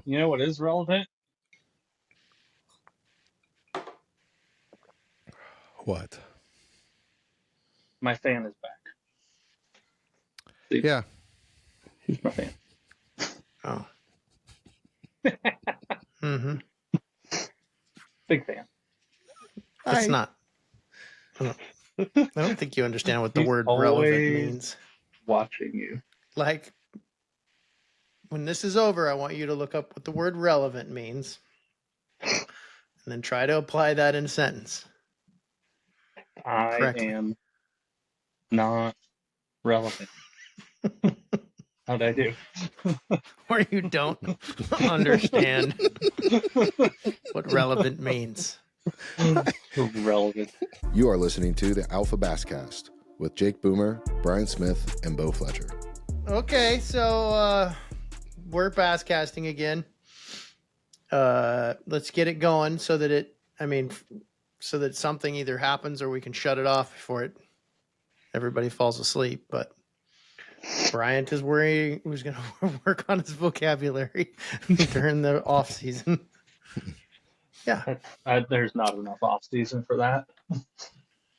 You know what is relevant? What? My fan is back. See, Yeah. he's my fan. Oh. Mm-hmm. Big fan. It's not. I don't think you understand what the He's word always relevant means. watching you. Like, when this is over, I want you to look up what the word relevant means and then try to apply that in a sentence. I Correctly. am not relevant. How'd I do? Or you don't understand what relevant means. Relevant. You are listening to the Alpha BassCast with Jake Boomer, Brian Smith, and Bo Fletcher. Okay, so we're bass casting again. Let's get it going so that so that something either happens or we can shut it off before everybody falls asleep. But Bryant is worrying who's going to work on his vocabulary during the off season. Yeah. There's not enough off season for that.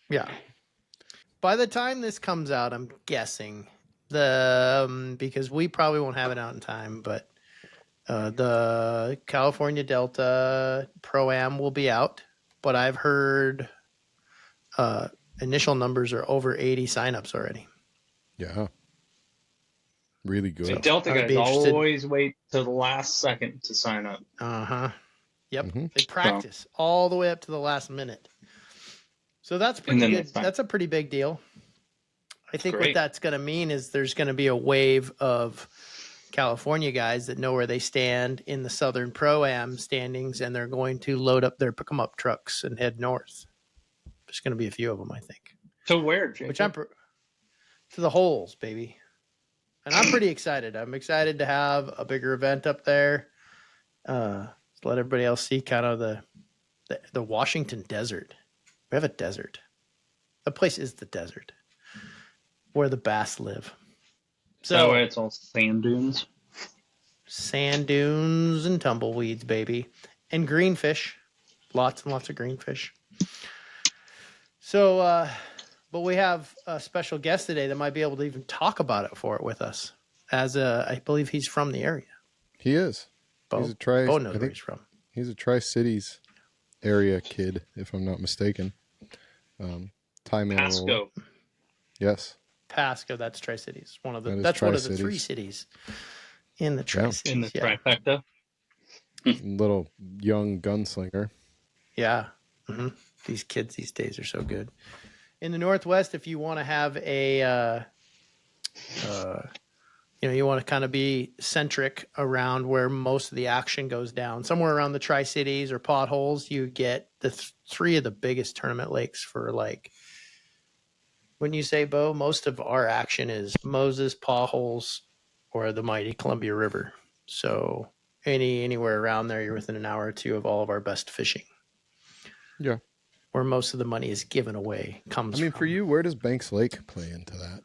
Yeah. By the time this comes out, I'm guessing because we probably won't have it out in time, but the California Delta Pro-Am will be out. But I've heard initial numbers are over 80 signups already. Yeah. Really good. The Delta guys always wait till the last second to sign up. Uh-huh. Yep. Mm-hmm. They practice all the way up to the last minute. So that's pretty good. That's a pretty big deal. I think what that's going to mean is there's going to be a wave of California guys that know where they stand in the Southern Pro-Am standings, and they're going to load up their pick-em-up trucks and head north. There's going to be a few of them, I think. So where, Jacob? To the holes, baby. And I'm pretty excited. I'm excited to have a bigger event up there. Let everybody else see kind of the Washington desert. We have a desert. The place is the desert where the bass live. So it's all sand dunes. Sand dunes and tumbleweeds, baby. And greenfish. Lots and lots of greenfish. So, but we have a special guest today that might be able to even talk about it with us. I believe he's from the area. He is. Bo knows where he's from. He's a Tri-Cities area kid, if I'm not mistaken. Ty Manterola. Pasco. Yes. Pasco, that's Tri-Cities. That's one of the three cities in the Tri-Cities. In the trifecta. Little young gunslinger. Yeah. Mm-hmm. These kids these days are so good. In the Northwest, if you want to have you want to kind of be centric around where most of the action goes down, somewhere around the Tri-Cities or potholes, you get the three of the biggest tournament lakes for when you say, Bo, most of our action is Moses, potholes, or the mighty Columbia River. So anywhere around there, you're within an hour or two of all of our best fishing. Yeah. Where most of the money is given away comes from. For you, where does Banks Lake play into that?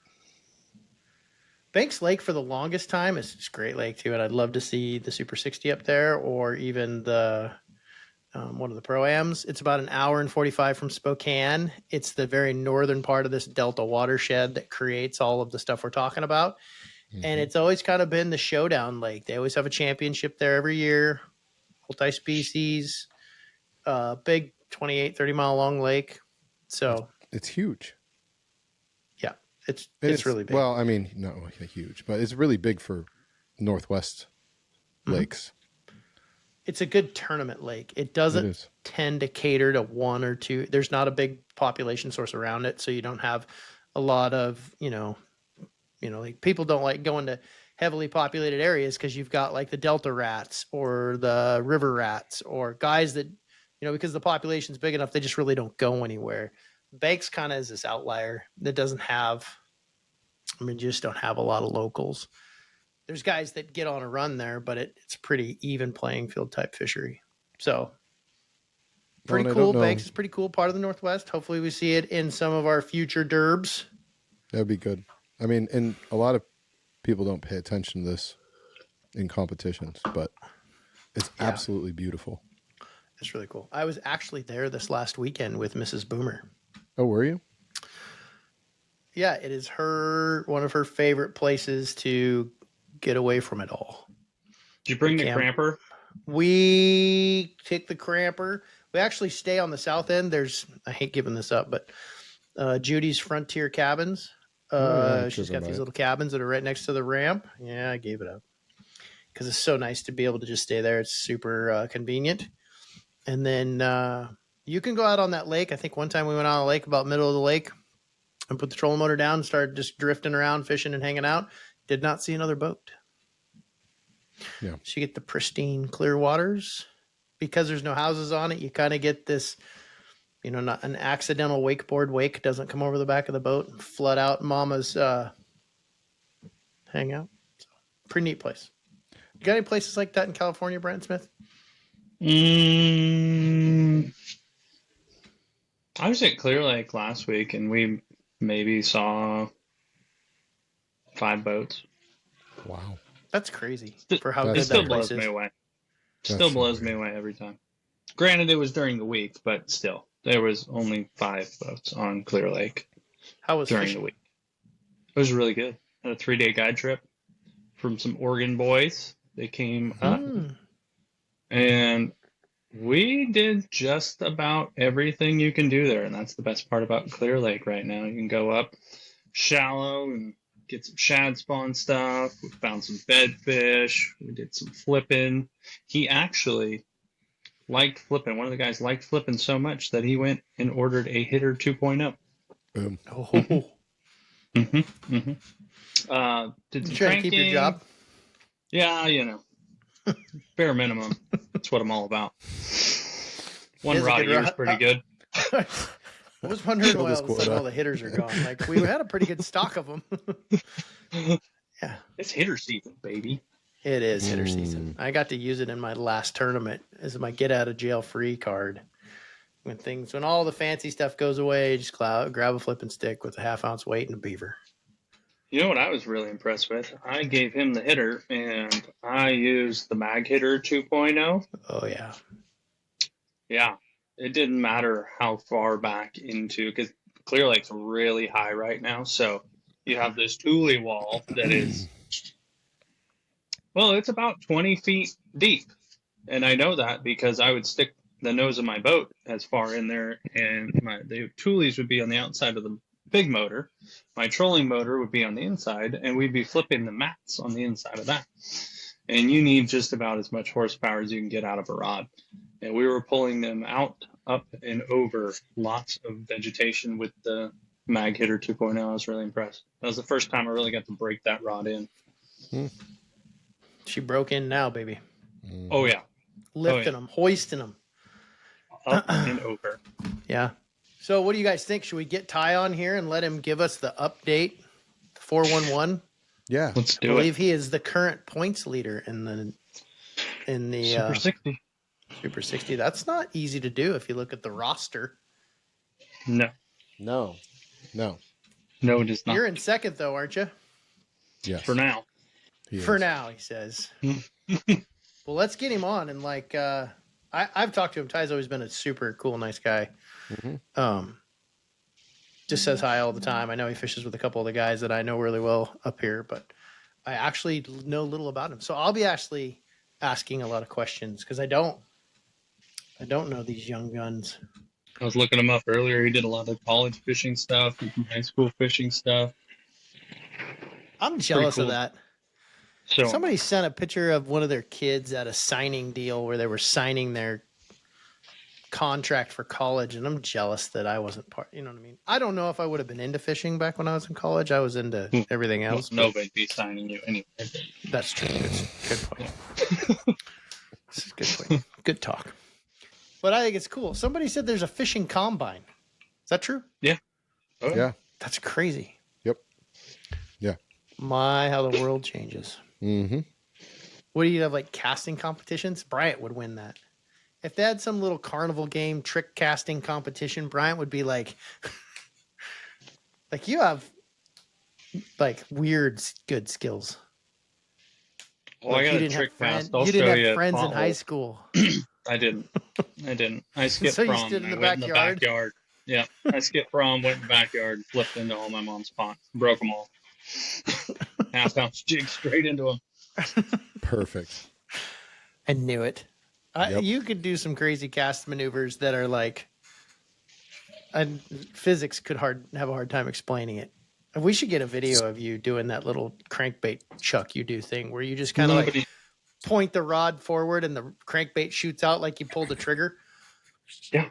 Banks Lake for the longest time is a great lake too, and I'd love to see the Super 60 up there, or even the one of the Pro-Ams. It's about an hour and 45 from Spokane. It's the very northern part of this Delta watershed that creates all of the stuff we're talking about, and it's always kind of been the showdown lake. They always have a championship there every year, multi-species, big 28, 30-mile long lake. So it's huge. Yeah, it's really big. Well, not huge, but it's really big for Northwest lakes. It's a good tournament lake. It doesn't tend to cater to one or two. There's not a big population source around it, so you don't have a lot of, like people don't like going to heavily populated areas because you've got like the Delta rats or the river rats or guys that, because the population's big enough, they just really don't go anywhere. Banks kind of is this outlier that doesn't have, just don't have a lot of locals. There's guys that get on a run there, but it's pretty even playing field type fishery. So pretty cool. Banks is pretty cool part of the Northwest. Hopefully we see it in some of our future derbs. That'd be good. And a lot of people don't pay attention to this in competitions, but It's absolutely beautiful. It's really cool. I was actually there this last weekend with Mrs. Boomer. Oh, were you? Yeah, it is one of her favorite places to get away from it all. Did you bring the cramper? We take the cramper. We actually stay on the south end. I hate giving this up, but Judy's Frontier Cabins. She's got these little cabins that are right next to the ramp. Yeah, I gave it up because it's so nice to be able to just stay there. It's super convenient. And then you can go out on that lake. I think one time we went on a lake about middle of the lake and put the trolling motor down and started just drifting around, fishing and hanging out. Did not see another boat. Yeah. So you get the pristine, clear waters. Because there's no houses on it, you kind of get this, not an accidental wakeboard wake doesn't come over the back of the boat and flood out Mama's hangout. So, pretty neat place. You got any places like that in California, Brent Smith? I was at Clear Lake last week, and we maybe saw 5 boats. Wow. That's crazy for how good it still that place blows me is. away. Still blows me away every time. Granted, it was during the week, but still, there was only 5 boats on Clear Lake. How was during the week? It was really good. Had a 3-day guide trip from some Oregon boys. They came up, and we did just about everything you can do there, and that's the best part about Clear Lake right now. You can go up shallow and get some shad spawn stuff. We found some bedfish. We did some flipping. He actually liked flipping. One of the guys liked flipping so much that he went and ordered a hitter 2.0. Boom. Oh. Did some trying to keep your job? Yeah, bare minimum. That's what I'm all about. One rod a year is pretty good. I was wondering why all the hitters are gone. Like, we had a pretty good stock of them. Yeah. It's hitter season, baby. It is hitter season. I got to use it in my last tournament as my get out of jail free card. When all the fancy stuff goes away, just grab a flipping stick with a 1/2 ounce weight and a beaver. You know what I was really impressed with? I gave him the hitter, and I used the mag hitter 2.0. Oh, yeah. Yeah. It didn't matter how far back into, because Clear Lake's really high right now. So you have this tule wall that is, well, it's about 20 feet deep. And I know that because I would stick the nose of my boat as far in there, and the tules would be on the outside of the big motor. My trolling motor would be on the inside, and we'd be flipping the mats on the inside of that. And you need just about as much horsepower as you can get out of a rod. And we were pulling them out, up, and over lots of vegetation with the mag hitter 2.0. I was really impressed. That was the first time I really got to break that rod in. She broke in now, baby. Oh, yeah. Lifting them, hoisting them. Up and over. Yeah. So what do you guys think? Should we get Ty on here and let him give us the update? 411? Yeah. Let's do it. I believe he is the current points leader in the Super 60. Super 60. That's not easy to do if you look at the roster. No. No, it is not. You're in second, though, aren't you? Yes. For now. For now, he says. Well, let's get him on. And I've talked to him. Ty's always been a super cool, nice guy. Just says hi all the time. I know he fishes with a couple of the guys that I know really well up here, but I actually know little about him. So I'll be actually asking a lot of questions because I don't know these young guns. I was looking him up earlier. He did a lot of college fishing stuff and high school fishing stuff. I'm jealous of that. So somebody sent a picture of one of their kids at a signing deal where they were signing their contract for college, and I'm jealous that I wasn't part. You know what I mean? I don't know if I would have been into fishing back when I was in college. I was into everything else. Well, nobody'd be signing you anyway. That's true. Good point. This is a good point. Good talk. But I think it's cool. Somebody said there's a fishing combine. Is that true? Yeah. Oh, yeah. That's crazy. Yep. Yeah. My, how the world changes. Mm-hmm. What do you have, like casting competitions? Bryant would win that. If they had some little carnival game trick casting competition, Bryant would be like, you have like weird good skills. Well, like I got you a didn't have trick friends. cast. I'll You show didn't you have at friends in high pothole. school. I didn't. I skipped So you prom. stood in the I went in the backyard? backyard. Yeah, I skipped prom, went in the backyard, flipped into all my mom's pots, broke them all. Half bounce jig straight into them. Perfect. I knew it. Yep. You could do some crazy cast maneuvers that are like, and physics could have a hard time explaining it. And we should get a video of you doing that little crankbait chuck you do thing where you just kind of like point the rod forward and the crankbait shoots out like you pulled the trigger. Yeah.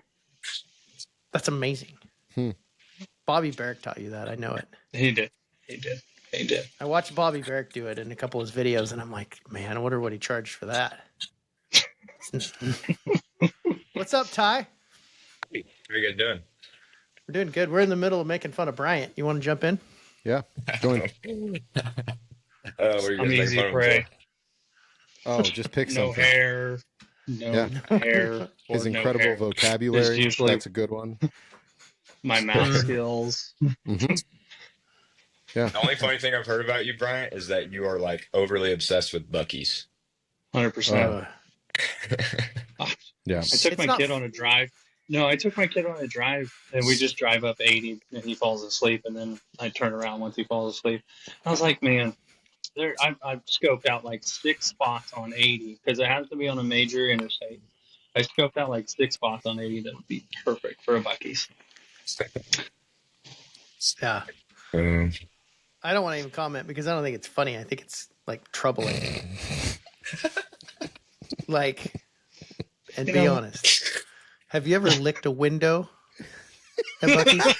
That's amazing. Bobby Barrick taught you that. I know it. He did. I watched Bobby Barrick do it in a couple of his videos, and I'm like, man, I wonder what he charged for that. What's up, Ty? How are you guys doing? We're doing good. We're in the middle of making fun of Bryant. You want to jump in? Yeah. Join. What are you I'm guys easy making fun of him prey. Oh, just pick No something. hair. No hair. His or no incredible hair. vocabulary. usually- That's a good one. My math skills. Mm-hmm. Yeah. The only funny thing I've heard about you, Bryant, is that you are like overly obsessed with Buc-ee's. 100%. Yeah. I took my kid on a drive. No, I took my kid on a drive, and we just drive up 80, and he falls asleep, and then I turn around once he falls asleep. I was like, man, I've scoped out like 6 spots on 80, because it has to be on a major interstate. I scoped out like 6 spots on 80 that would be perfect for a Buc-ee's. Yeah. I don't want to even comment because I don't think it's funny. I think it's like troubling. Like, and be honest. Have you ever licked a window at Buc-ee's?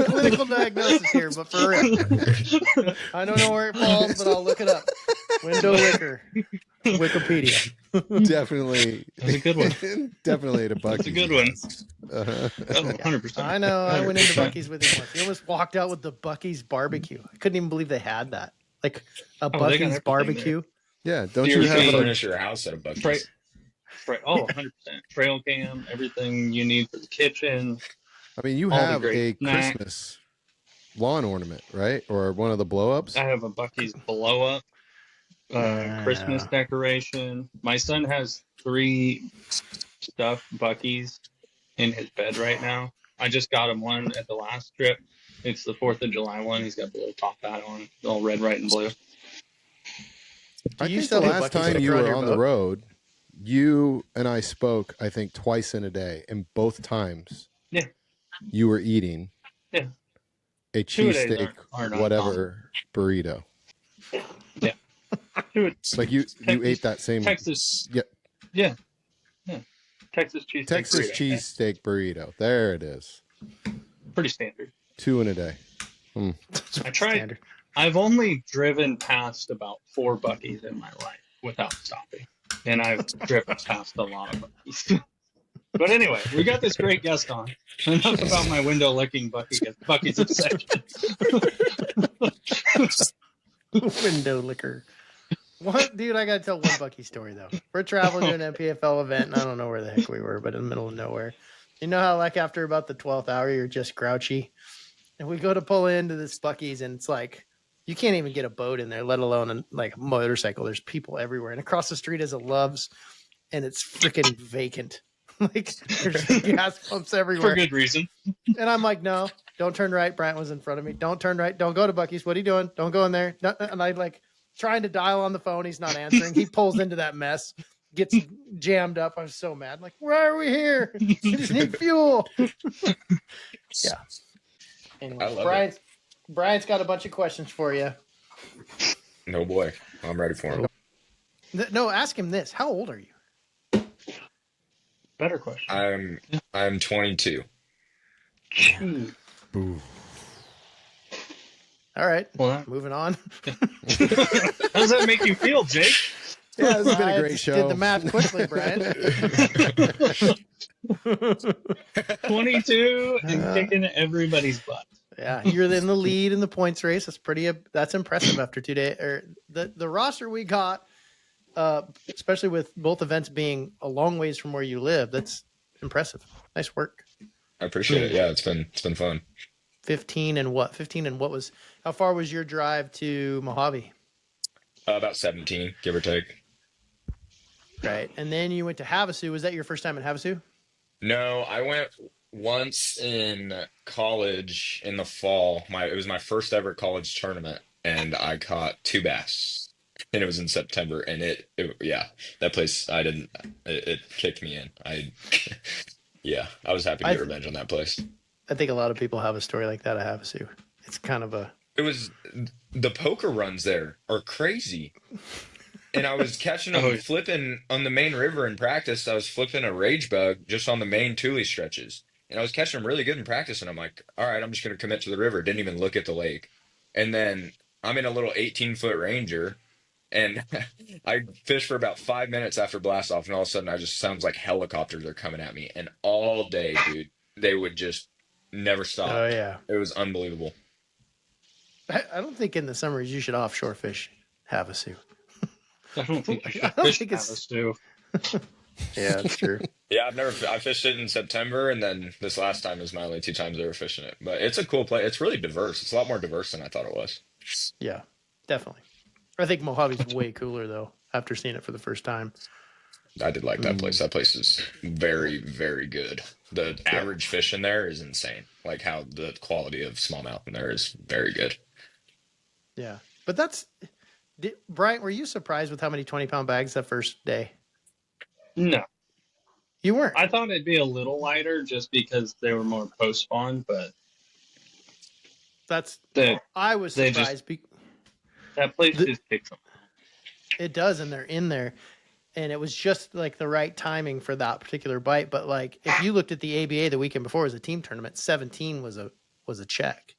Clinical diagnosis here, but for real. I don't know where it falls, but I'll look it up. Window licker. Wikipedia. Definitely. That's a good one. Definitely at a Buc-ee's. That's a good one. Oh, 100%. I know. I went into 100%. Buc-ee's with him once. He almost walked out with the Buc-ee's barbecue. I couldn't even believe they had that. Like a they got Buc-ee's everything barbecue. yeah. Don't Deer you have feed. a Furnish your house at a Buc-ee's. 100%. Trail cam, everything you need for the kitchen. I mean, you all the have great a snacks. Christmas lawn ornament, right? Or one of the blow-ups? I have a Buc-ee's blow up Christmas decoration. My son has 3 stuffed Buc-ee's in his bed right now. I just got him one at the last trip. It's the 4th of July one. He's got the little top hat on, all red, white, and blue. I you think still the have last Buc-ee's time sticker you on were your on the boat? road, you and I spoke, I think, twice in a day. And both times, Yeah. you were eating Yeah. a 2 days cheesesteak, aren't whatever, burrito. Yeah. Dude, Like you ate that same Texas. Yeah. Yeah. Texas cheesesteak. Texas burrito. cheesesteak burrito. There it is. Pretty standard. 2 in a day. I tried. Standard. I've only driven past about 4 Buc-ee's in my life without stopping, and I've driven past a lot of Buc-ee's. But anyway, we got this great guest on. Enough about my window licking Buc-ee's obsession. Window liquor. What, dude? I gotta tell one Buc-ee story though. We're traveling to an MPFL event, and I don't know where the heck we were, but in the middle of nowhere. You know how like after about the 12th hour, you're just grouchy, and we go to pull into this Buc-ee's, and it's like you can't even get a boat in there, let alone like a motorcycle. There's people everywhere, and across the street is a Love's, and it's freaking vacant. Like there's gas pumps everywhere For good reason. And I'm like, no, don't turn right. Bryant was in front of me. Don't turn right. Don't go to Buc-ee's. What are you doing? Don't go in there. No, and I like trying to dial on the phone. He's not answering. He pulls into that mess, gets jammed up. I was so mad. Like, why are we here? We just need fuel. Yeah. Anyway, Bryant's got a bunch of questions for you. No boy. I'm ready for him. No, ask him this. How old are you? Better question. I'm 22. Ooh. All right. Well, Moving on. how does that make you feel, Jake? Yeah, this has been a I great just show. Did the math quickly, Brian. 22 and kicking everybody's butt. Yeah, you're in the lead in the points race. That's impressive after 2 days. Or the roster we got, especially with both events being a long ways from where you live, that's impressive. Nice work. I appreciate it. Yeah, it's been fun. 15 and what? 15 and what was? How far was your drive to Mojave? About 17, give or take. Right. And then you went to Havasu. Was that your first time in Havasu? No, I went once in college in the fall. It was my first ever college tournament, and I caught 2 bass, and it was in September. And yeah, that place I didn't. It kicked me in. Yeah, I was happy to get revenge on that place. I think a lot of people have a story like that at Havasu. It's kind of a. It was the poker runs there are crazy. And I was catching them flipping on the main river in practice. I was flipping a rage bug just on the main Thule stretches. And I was catching them really good in practice. And I'm like, all right, I'm just going to commit to the river. Didn't even look at the lake. And then I'm in a little 18-foot Ranger. And I fish for about 5 minutes after blast off. And all of a sudden, I just sounds like helicopters are coming at me. And all day, dude, they would just never stop. Oh, yeah. It was unbelievable. I don't think in the summers you should offshore fish Havasu. I don't think you should fish Havasu. Yeah, that's true. Yeah, I fished it in September, and then this last time is my only 2 times ever fishing it. But it's a cool place. It's really diverse. It's a lot more diverse than I thought it was. Yeah, definitely. I think Mojave's way cooler though. After seeing it for the first time, I did like that place. That place is very, very good. The average fish in there is insane. Like how the quality of smallmouth in there is very good. Yeah, but Bryant, were you surprised with how many 20-pound bags that first day? No. You weren't. I thought it'd be a little lighter just because they were more post spawn, but I was surprised. That place just kicks them. It does, and they're in there, and it was just like the right timing for that particular bite. But like, if you looked at the ABA the weekend before, it was a team tournament. 17 was a check.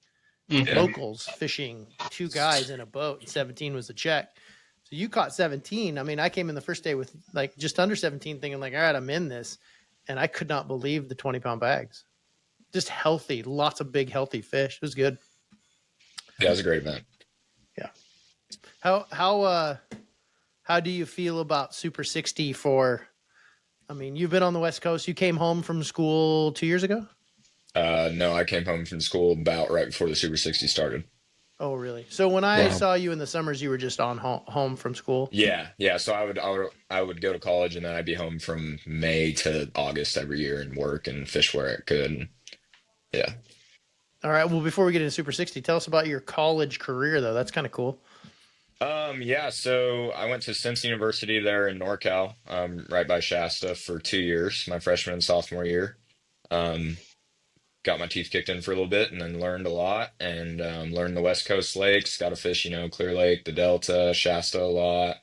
Mm-hmm. Locals fishing 2 guys in a boat, and 17 was a check. So you caught 17. I mean, I came in the first day with like just under 17 thinking like, all right, I'm in this. And I could not believe the 20-pound bags. Just healthy, lots of big, healthy fish. It was good. Yeah, it was a great event. Yeah. How do you feel about Super 60 I mean, you've been on the West Coast. You came home from school 2 years ago? No, I came home from school about right before the Super 60 started. Oh, really? So when I saw you in the summers, you were just on home from school? Yeah. So I would go to college, and then I'd be home from May to August every year and work and fish where I could. And yeah. All right. Well, before we get into Super 60, tell us about your college career, though. That's kind of cool. Yeah. So I went to Cincy University there in NorCal, right by Shasta for 2 years, my freshman and sophomore year. Got my teeth kicked in for a little bit, and then learned a lot, and learned the West Coast lakes. Got to fish, Clear Lake, the Delta, Shasta a lot.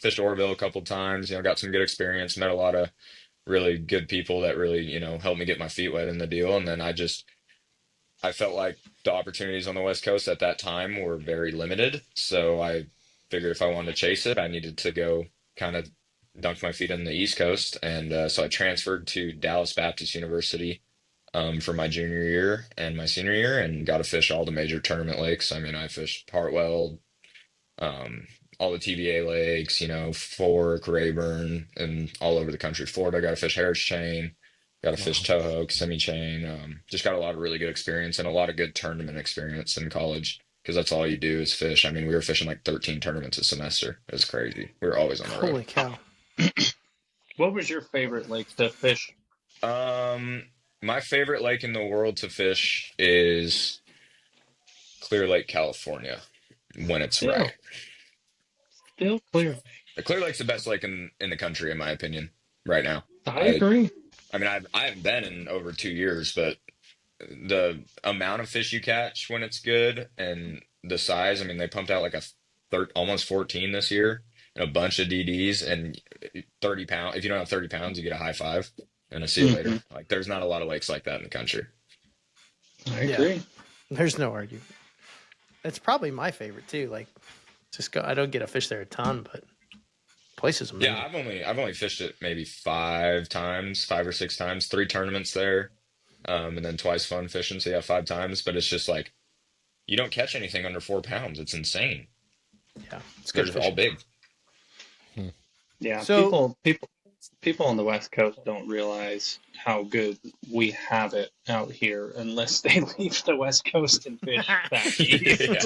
Fished Oroville a couple times. Got some good experience. Met a lot of really good people that really helped me get my feet wet in the deal. And then I felt like the opportunities on the West Coast at that time were very limited. So I figured if I wanted to chase it, I needed to go kind of dunk my feet in the East Coast, and so I transferred to Dallas Baptist University. For my junior year and my senior year, and got to fish all the major tournament lakes. I mean, I fished Hartwell, all the TVA lakes, Fork, Rayburn, and all over the country. Florida, got to fish Harris Chain, got to fish Toho, Kissimmee Chain. Just got a lot of really good experience and a lot of good tournament experience in college, because that's all you do is fish. I mean, we were fishing like 13 tournaments a semester. It was crazy. We were always on the road. Holy cow. What was your favorite lake to fish? My favorite lake in the world to fish is Clear Lake, California, when it's right. Still Clear Lake. The Clear Lake's the best lake in the country, in my opinion, right now. I agree. I mean, I haven't been in over 2 years, but the amount of fish you catch when it's good and the size, I mean, they pumped out like almost 14 this year and a bunch of DDs, and 30 pounds. If you don't have 30 pounds, you get a high five. And see you later. Like, there's not a lot of lakes like that in the country. I agree. There's no argument. It's probably my favorite too. Like, I don't get to fish there a ton, but place is amazing. Yeah, I've only fished it maybe 5 or 6 times, 3 tournaments there, and then twice fun fishing. So yeah, 5 times. But it's just like you don't catch anything under 4 pounds. It's insane. Yeah, it's good. They're just all big. Yeah. So people people on the West Coast don't realize how good we have it out here unless they leave the West Coast and fish back east.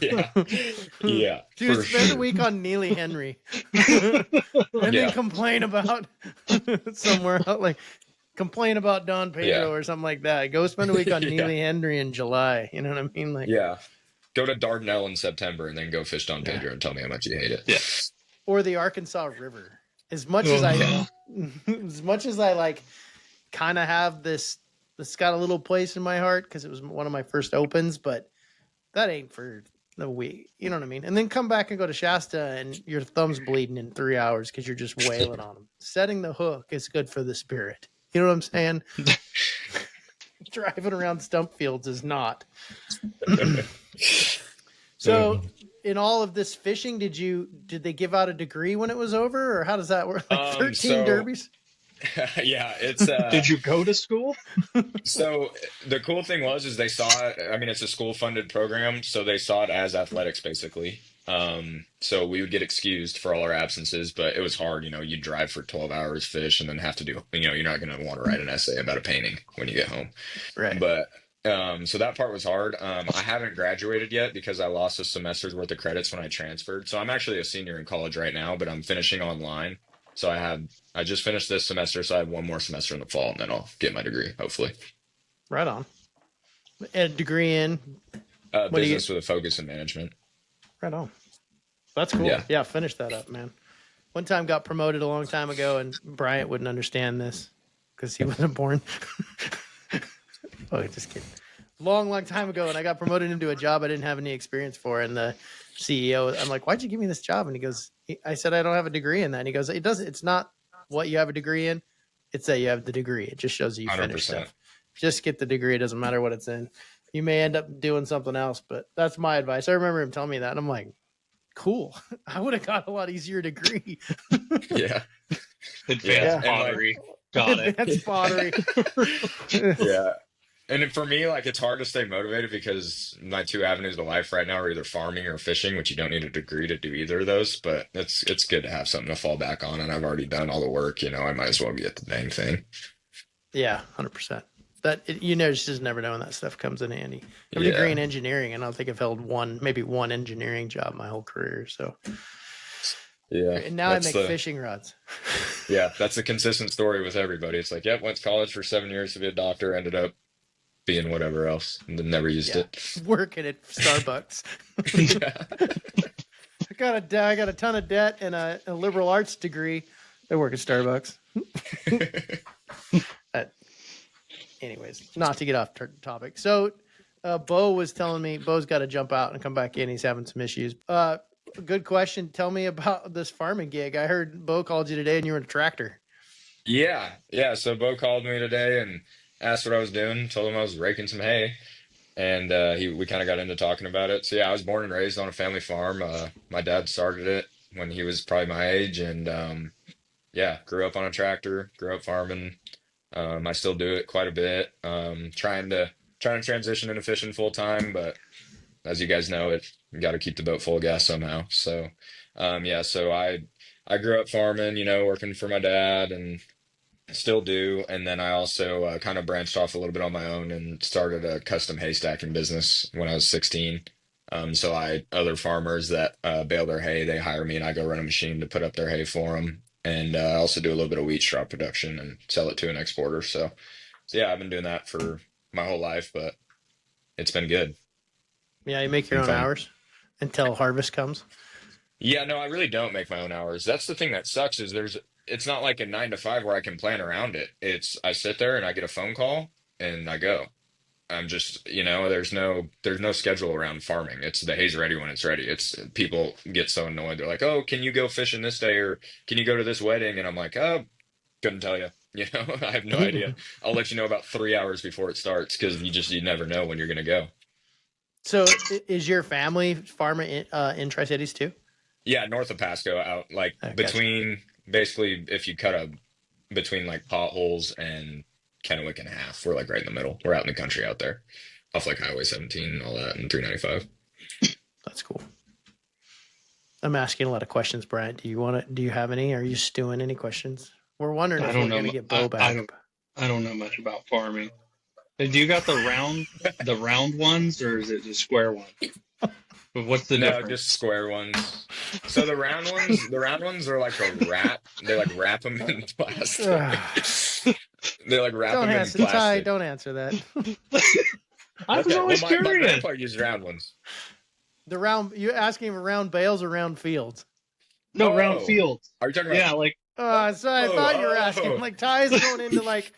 Yeah. Yeah. Yeah, Dude, for spend a sure. week on Neely Henry and then Yeah. complain about somewhere out, like complain about Don Pedro Yeah. or something like that. Go spend a week on Yeah. Neely Henry in July. You know what I mean? Like, Yeah. Go to Dardanelle in September and then go fish Don yeah. Pedro and tell me how much you hate it. Yeah. Or the Arkansas River. As much as Oh. I like kind of have this got a little place in my heart because it was one of my first opens, but that ain't for the week. You know what I mean? And then come back and go to Shasta and your thumb's bleeding in 3 hours because you're just wailing on them. Setting the hook is good for the spirit. You know what I'm saying? Driving around stump fields is not. So in all of this fishing, did they give out a degree when it was over, or how does that work? Like 13 So derbies? yeah, it's Did you go to school? so the cool thing is they saw it, I mean it's a school funded program, so they saw it as athletics basically. So we would get excused for all our absences, but it was hard, you drive for 12 hours, fish, and then have to do, you're not going to want to write an essay about a painting when you get home. Right. But so that part was hard. I haven't graduated yet because I lost a semester's worth of credits when I transferred. So I'm actually a senior in college right now, but I'm finishing online. So I just finished this semester, so I have one more semester in the fall, and then I'll get my degree, hopefully. Right on. A degree in what do you Business with a focus in management. Right on. That's cool. Yeah, finish that up, man. One time got promoted a long time ago, and Bryant wouldn't understand this because he wasn't born. Oh, just kidding. Long time ago, and I got promoted into a job I didn't have any experience for, and the CEO, I'm like, "Why'd you give me this job?" And he goes, "I said I don't have a degree in that." And he goes, It's not what you have a degree in; it's that you have the degree. It just shows that you finished 100%. stuff. Just get the degree. It doesn't matter what it's in. You may end up doing something else, but that's my advice. I remember him telling me that, and I'm like, "Cool. I would have got a lot easier degree." Yeah. Advanced Yeah. pottery. Got it. Advanced pottery. Yeah. And for me, like it's hard to stay motivated because my two avenues of life right now are either farming or fishing, which you don't need a degree to do either of those. But it's good to have something to fall back on, and I've already done all the work. I might as well get the dang thing. Yeah, 100%. Just never know when that stuff comes in handy. I have a Yeah. degree in engineering, and I don't think I've held maybe one engineering job my whole career. So Yeah. and now I make fishing rods. Yeah, that's a consistent story with everybody. It's like, yep, went to college for 7 years to be a doctor, ended up being whatever else, and then never used it. Working at Starbucks. I got a ton of debt and a liberal arts degree. I work at Starbucks. Anyways, not to get off topic. So, Bo was telling me Bo's got to jump out and come back in. He's having some issues. Good question. Tell me about this farming gig. I heard Bo called you today and you were in a tractor. Yeah. So Bo called me today and asked what I was doing. Told him I was raking some hay, and we kind of got into talking about it. So yeah, I was born and raised on a family farm. My dad started it when he was probably my age, and yeah, grew up on a tractor, grew up farming. I still do it quite a bit. Trying to transition into fishing full time, but as you guys know, you got to keep the boat full of gas somehow. So yeah, so I grew up farming, working for my dad, and still do. And then I also kind of branched off a little bit on my own and started a custom hay stacking business when I was 16. So other farmers that bale their hay, they hire me and I go run a machine to put up their hay for them. And I also do a little bit of wheat straw production and sell it to an exporter. So yeah, I've been doing that for my whole life, but it's been good. Yeah, you make your own hours until harvest comes. Yeah, no, I really don't make my own hours. That's the thing that sucks is it's not like a 9 to 5 where I can plan around it. I sit there and I get a phone call and I go. I'm just, there's no schedule around farming. It's the hay's ready when it's ready. It's people get so annoyed. They're like, "Oh, can you go fishing this day or can you go to this wedding?" And I'm like, "Oh, couldn't tell you." I have no idea. I'll let you know about 3 hours before it starts because you never know when you're going to go. So is your family farming in Tri-Cities too? Yeah, north of Pasco, out like between basically if you cut between like Potholes and Kennewick and a half, we're like right in the middle. We're out in the country out there, off like Highway 17 and all that, and 395. That's cool. I'm asking a lot of questions, Bryant. Do you have any? Are you stewing any questions? We're wondering if we're going to get Bo back. I don't know much about farming. Do you got the round ones, or is it the square ones? What's the difference? No, just square ones. So the round ones are like a wrap. They like wrap them in plastic. They like wrap them in plastic. Ty, don't answer that. I was always curious. My grandpa used round ones. You're asking for round bales or round fields? No, round fields. Are you talking about? Yeah, like. So I thought you were asking. Like Ty's going into like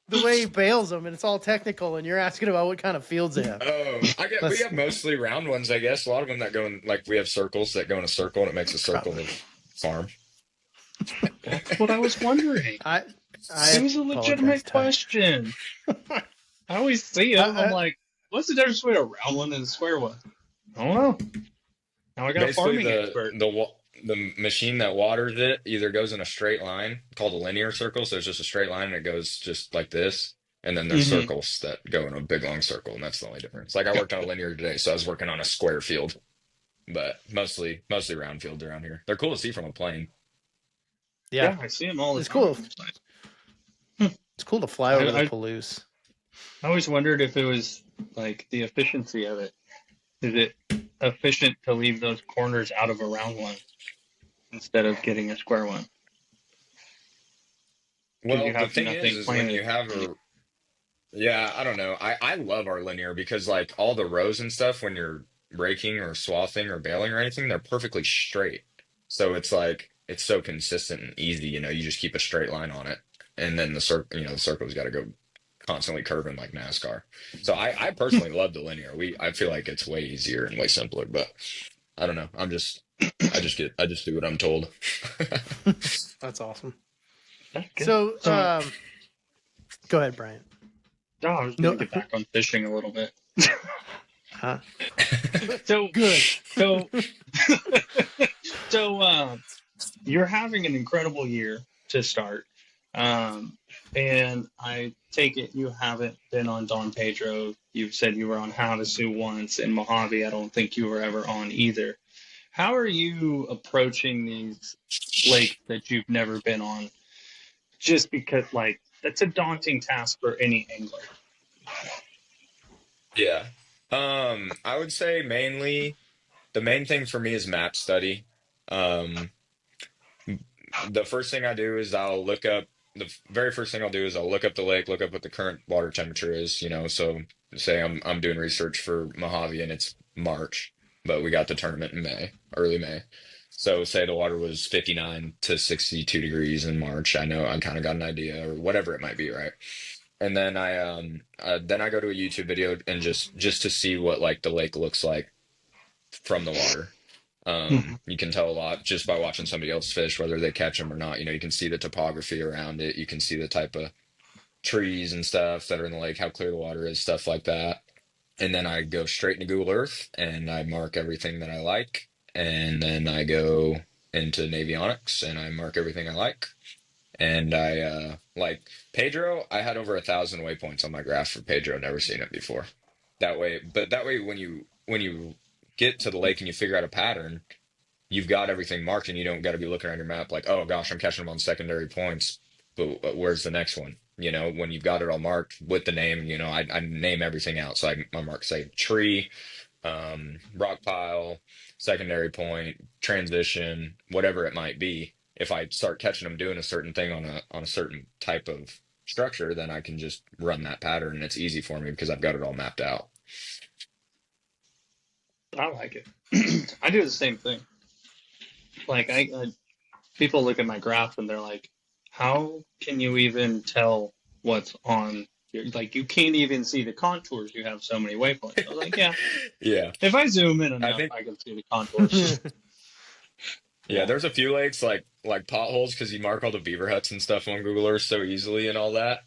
the way he bales them, and it's all technical, and you're asking about what kind of fields they have. Oh, we have mostly round ones, I guess. A lot of them that go in, like we have circles that go in a circle, and it makes a circle of farm. That's what I was wondering. It was a legitimate question. I always see them. I'm like, what's the difference between a round one and a square one? I don't know. Now I got a farming expert. The machine that waters it either goes in a straight line called a linear circle, so it's just a straight line and it goes just like this, and then there's circles that go in a big long circle, and that's the only difference. Like I worked on a linear today, so I was working on a square field, but mostly round fields around here. They're cool to see from a plane. Yeah, I see them all the time. It's cool. It's cool to fly over the Palouse. I always wondered if it was like the efficiency of it. Is it efficient to leave those corners out of a round one instead of getting a square one? Well, the thing is when you have I don't know. I love our linear because like all the rows and stuff when you're raking or swathing or baling or anything, they're perfectly straight. So it's like it's so consistent and easy. You just keep a straight line on it, and then the circle's got to go constantly curving like NASCAR. So I personally love the linear. I feel like it's way easier and way simpler, but I don't know. I just do what I'm told. That's awesome. So, go ahead, Brian. No, I was going to get back on fishing a little bit. Huh? So good. So you're having an incredible year to start. And I take it you haven't been on Don Pedro. You've said you were on How to Sue once, and Mojave I don't think you were ever on either. How are you approaching these lakes that you've never been on? Just because, like, that's a daunting task for any angler. Yeah. I would say the main thing for me is map study. The first thing I do is the very first thing I'll do is I'll look up the lake, look up what the current water temperature is, so say I'm doing research for Mojave and it's March, but we got the tournament in early May. So say the water was 59 to 62 degrees in March. I know I kind of got an idea or whatever it might be, right? And then I go to a YouTube video and just to see what like the lake looks like from the water. You can tell a lot just by watching somebody else fish, whether they catch them or not. You can see the topography around it. You can see the type of trees and stuff that are in the lake, how clear the water is, stuff like that. And then I go straight into Google Earth and I mark everything that I like. And then I go into Navionics and I mark everything I like. And I like Pedro, I had over 1,000 waypoints on my graph for Pedro, never seen it before. That way when you get to the lake and you figure out a pattern, you've got everything marked and you don't got to be looking on your map like, oh gosh, I'm catching them on secondary points, but where's the next one? When you've got it all marked with the name, I name everything out. So I mark, say, tree, rock pile, secondary point, transition, whatever it might be. If I start catching them doing a certain thing on a certain type of structure, then I can just run that pattern and it's easy for me because I've got it all mapped out. I like it. I do the same thing. Like people look at my graph and they're like, how can you even tell what's on like you can't even see the contours, you have so many waypoints. I was like, yeah. If I zoom in enough, I can see the contours. Yeah, there's a few lakes like potholes because you mark all the beaver huts and stuff on Google Earth so easily and all that.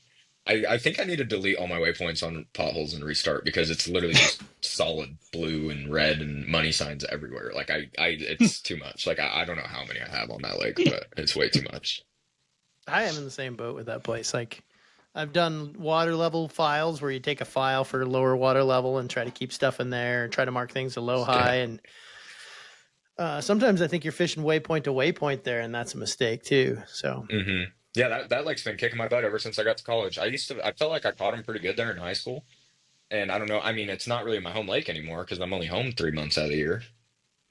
I think I need to delete all my waypoints on potholes and restart because it's literally just solid blue and red and money signs everywhere. Like it's too much. Like I don't know how many I have on that lake, but it's way too much. I am in the same boat with that place. Like I've done water level files where you take a file for lower water level and try to keep stuff in there and try to mark things to low, high, and Sometimes I think you're fishing waypoint to waypoint there, and that's a mistake too. So Yeah, that lake's been kicking my butt ever since I got to college. I felt like I caught them pretty good there in high school. And I don't know, I mean, it's not really my home lake anymore because I'm only home 3 months out of the year,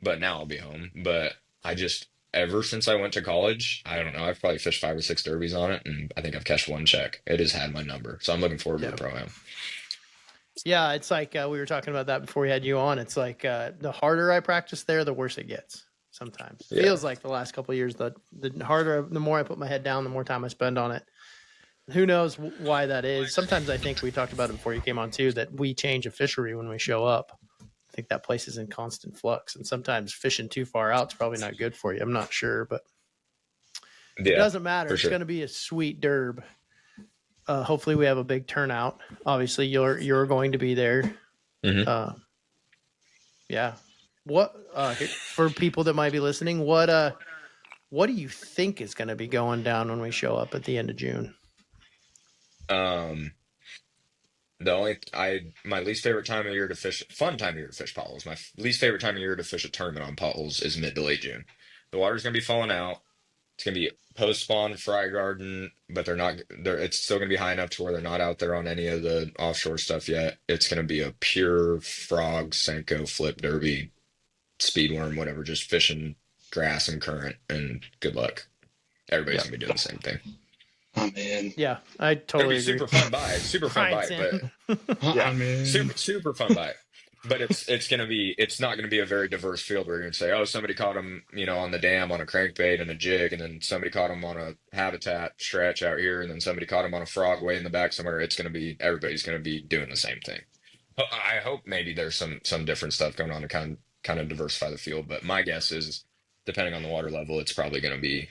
but now I'll be home. But I just, ever since I went to college, I don't know, I've probably fished 5 or 6 derbies on it, and I think I've catched one check. It has had my number. So I'm looking forward to the pro-am. Yeah, it's like we were talking about that before we had you on. It's like the harder I practice there, the worse it gets. Sometimes feels like the last couple of years, the harder, the more I put my head down, the more time I spend on it. Who knows why that is? Sometimes I think we talked about it before you came on too, that we change a fishery when we show up. I think that place is in constant flux, and sometimes fishing too far out is probably not good for you. I'm not sure, but it doesn't matter. It's going to be a sweet derb. Hopefully we have a big turnout. Obviously you're going to be there. Mm-hmm. Yeah. What for people that might be listening, what do you think is going to be going down when we show up at the end of June? My least favorite time of year to fish, fun time of year to fish potholes. My least favorite time of year to fish a tournament on potholes is mid to late June. The water's gonna be falling out. It's gonna be post spawn fry garden, but it's still gonna be high enough to where they're not out there on any of the offshore stuff yet. It's gonna be a pure frog, Senko, flip derby, speedworm, whatever, just fishing grass and current, and good luck. Everybody's gonna be doing the same thing. I'm in. Yeah, I totally agree. Super fun bite, but yeah, I'm in. super fun bite. But it's not gonna be a very diverse field where you're gonna say, oh, somebody caught them, on the dam on a crankbait and a jig, and then somebody caught them on a habitat stretch out here, and then somebody caught them on a frog way in the back somewhere. Everybody's gonna be doing the same thing. I hope maybe there's some different stuff going on to kind of diversify the field, but my guess is, depending on the water level, it's probably gonna be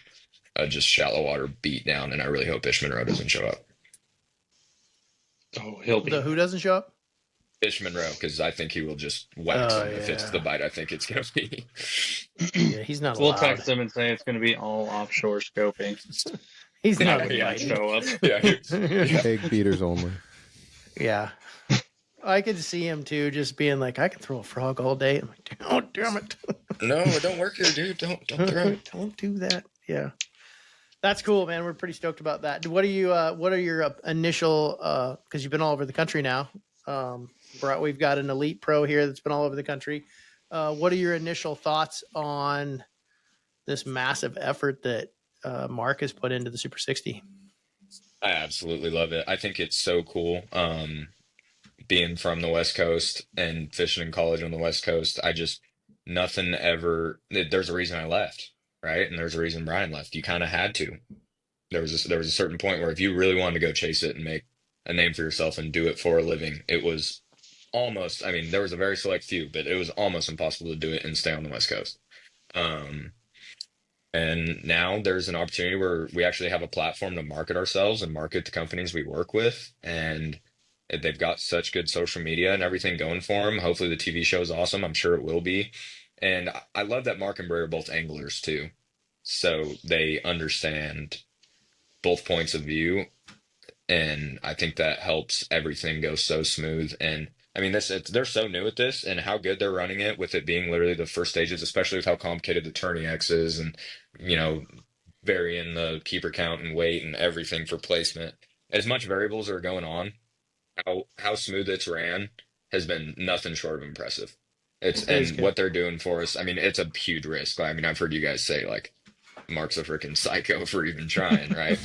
just shallow water beat down, and I really hope Fish Monroe doesn't show up. Oh, he'll be. Who doesn't show up? Fish Monroe, because I think he will just wax him if it's the bite I think it's going to be. Yeah, he's not allowed. We'll text him and say it's going to be all offshore scoping. He's not going to show up. Egg beaters only. Yeah. I could see him too, just being like, I can throw a frog all day. I'm like, oh, damn it. No, it don't work here, dude. Don't throw it. Don't do that. Yeah. That's cool, man. We're pretty stoked about that. What are your initial, because you've been all over the country now. We've got an elite pro here that's been all over the country. What are your initial thoughts on this massive effort that Mark has put into the Super 60? I absolutely love it. I think it's so cool. Being from the West Coast and fishing in college on the West Coast, there's a reason I left, right? And there's a reason Brian left. You kind of had to. There was a certain point where if you really wanted to go chase it and make a name for yourself and do it for a living, it was almost, there was a very select few, but it was almost impossible to do it and stay on the West Coast. And now there's an opportunity where we actually have a platform to market ourselves and market the companies we work with. And they've got such good social media and everything going for them. Hopefully the TV show is awesome. I'm sure it will be. And I love that Mark and Bray are both anglers too. So they understand both points of view. And I think that helps everything go so smooth. And they're so new at this, and how good they're running it, with it being literally the first stages, especially with how complicated the Tourney X is, and, varying the keeper count and weight and everything for placement. As much variables are going on, how smooth it's ran has been nothing short of impressive. What they're doing for us, it's a huge risk. I've heard you guys say, like, Mark's a freaking psycho for even trying, right?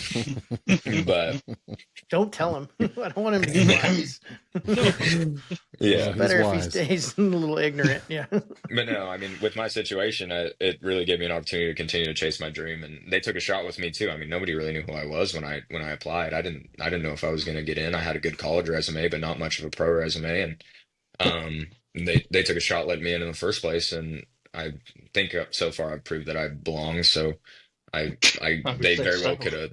But don't tell him. I don't want him to be wise. Yeah, it's better if he stays a little ignorant. Yeah. But no, with my situation, it really gave me an opportunity to continue to chase my dream, and they took a shot with me too. Nobody really knew who I was when I applied. I didn't know if I was going to get in. I had a good college resume, but not much of a pro resume, and they took a shot letting me in the first place, and I think so far I've proved that I belong. So they very well could have.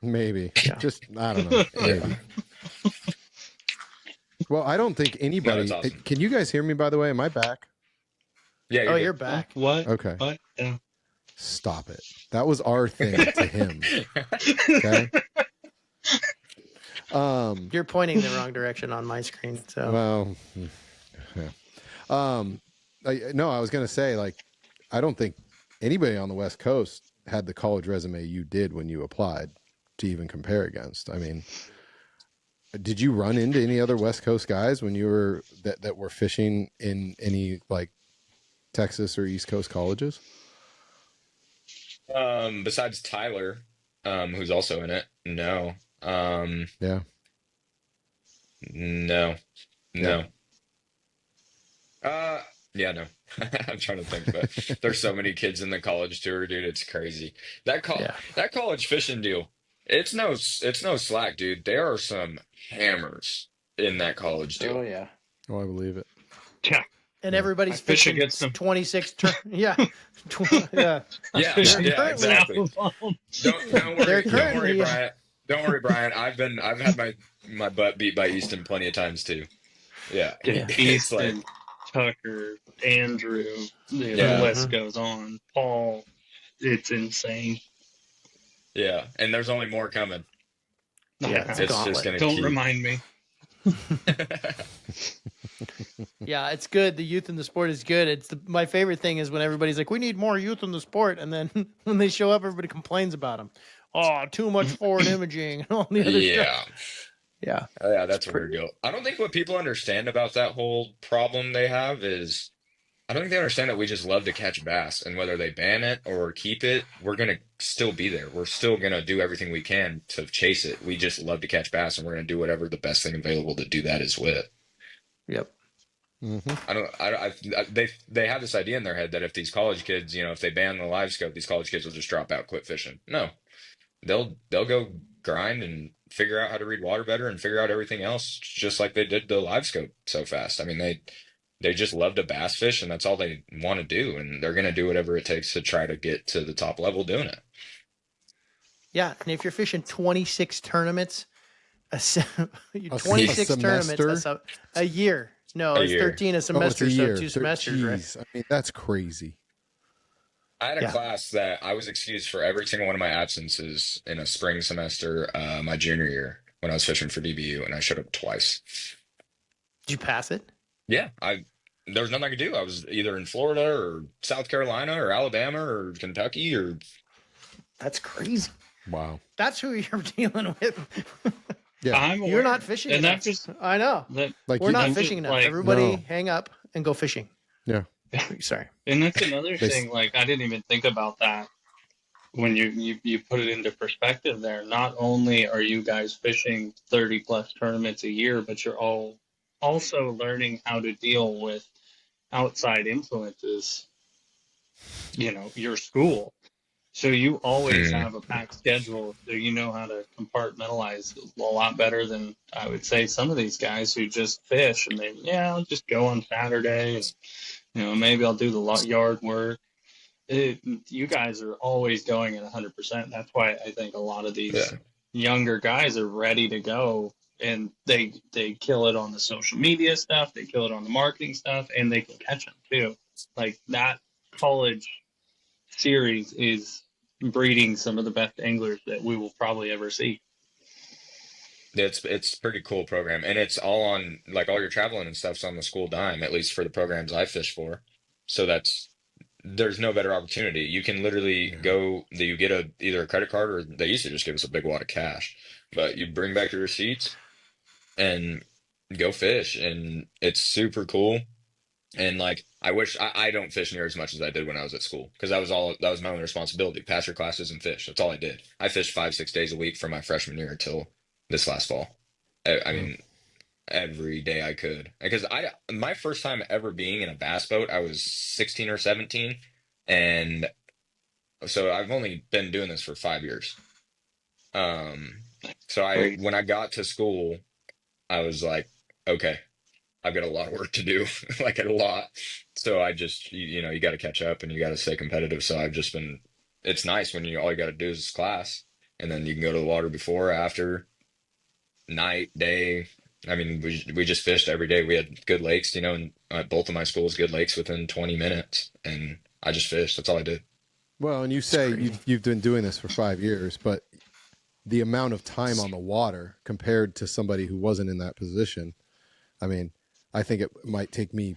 Maybe. Yeah. Just, I don't know. Maybe. Well, I don't think anybody. No, awesome. Can you guys hear me, by the way? Am I back? Yeah. You're back. What? Okay. What? Yeah. Stop it. That was our thing to him. Okay. You're pointing the wrong direction on my screen. So. Well. Yeah. No, I was gonna say, like, I don't think anybody on the West Coast had the college resume you did when you applied to even compare against. I mean, did you run into any other West Coast guys when you were that were fishing in any like Texas or East Coast colleges? Besides Tyler, who's also in it, no. Yeah. No, Yep. no. Uh, yeah, no. I'm trying to think, but there's so many kids in the college tour, dude. It's crazy. Yeah. That college fishing deal. It's no slack, dude. There are some hammers in that college Oh deal. yeah. Oh, I believe it. Yeah. And Yeah. everybody's I fish fishing against them. 26 yeah. Yeah. I Yeah, fish They're against yeah, currently exactly. them. they're Don't worry, currently Bryant. Don't worry, Bryant. I've had my butt beat by Easton plenty of times too. Yeah, Yeah. it's like, Easton, Tucker, Andrew, the yeah, list Mhm. goes on. Paul, it's insane. yeah, and there's only more coming. Yeah, it's a It's just gauntlet. gonna Don't keep. remind me. Yeah, it's good. The youth in the sport is good. My favorite thing is when everybody's like, "We need more youth in the sport," and then when they show up, everybody complains about them. Oh, too much forward imaging and all the other Yeah. stuff. Yeah, Yeah, it's that's a weird pretty. deal. I don't think what people understand about that whole problem they have is I don't think they understand that we just love to catch bass, and whether they ban it or keep it, we're gonna still be there. We're still gonna do everything we can to chase it. We just love to catch bass, and we're gonna do whatever the best thing available to do that is with. Yep. Mm-hmm. They have this idea in their head that if these college kids, if they ban the live scope, these college kids will just drop out, quit fishing. No, they'll go grind and figure out how to read water better and figure out everything else just like they did the live scope so fast. I mean, they just love to bass fish and that's all they want to do, and they're going to do whatever it takes to try to get to the top level doing it. Yeah, and if you're fishing 26 tournaments, A 26 tournaments semester? a year. No, A it's year. 13 a Oh, it's semester, a so year. 2 semesters, right? Jeez. I mean, that's crazy. I had a Yeah. class that I was excused for every single one of my absences in a spring semester, my junior year when I was fishing for DBU, and I showed up twice. Did you pass it? Yeah, there was nothing I could do. I was either in Florida or South Carolina or Alabama or Kentucky or That's crazy. Wow. That's who you're dealing with. Yeah. I'm aware. You're not fishing and enough. that just I know. that Like We're not I'm fishing just enough. like Everybody No. hang up and go fishing. Yeah. Sorry. and that's another They, thing. Like I didn't even think about that when you put it into perspective. There, not only are you guys fishing 30 plus tournaments a year, but you're all also learning how to deal with outside influences. Your school. So you always Mhm. have a packed schedule, so you know how to compartmentalize a lot better than I would say some of these guys who just fish and I'll just go on Saturday and maybe I'll do the yard work. You guys are always going at 100%. That's why I think a lot of these Yeah. younger guys are ready to go and they kill it on the social media stuff, they kill it on the marketing stuff, and they can catch them too. Like that college series is breeding some of the best anglers that we will probably ever see. It's pretty cool program, and it's all on like all your traveling and stuff's on the school dime, at least for the programs I fish for. So there's no better opportunity. You can literally yeah. go that you get either a credit card or they used to just give us a big wad of cash, but you bring back your receipts and go fish, and it's super cool. And like I wish I don't fish near as much as I did when I was at school because that was my only responsibility. Pass your classes and fish. That's all I did. I fished 5, 6 days a week from my freshman year until this last fall. I Mm. mean, every day I could because my first time ever being in a bass boat, I was 16 or 17, and so I've only been doing this for 5 years. So Great. when I got to school, I was like, okay, I've got a lot of work to do, like a lot. So I just, you got to catch up and you got to stay competitive. So I've just been, it's nice when all you got to do is class, and then you can go to the water before, after, night, day. I mean, we just fished every day. We had good lakes, and at both of my schools, good lakes within 20 minutes, and I just fished. That's all I did. Well, and you It's say crazy. you've been doing this for 5 years, but the amount of time on the water compared to somebody who wasn't in that position, I mean, I think it might take me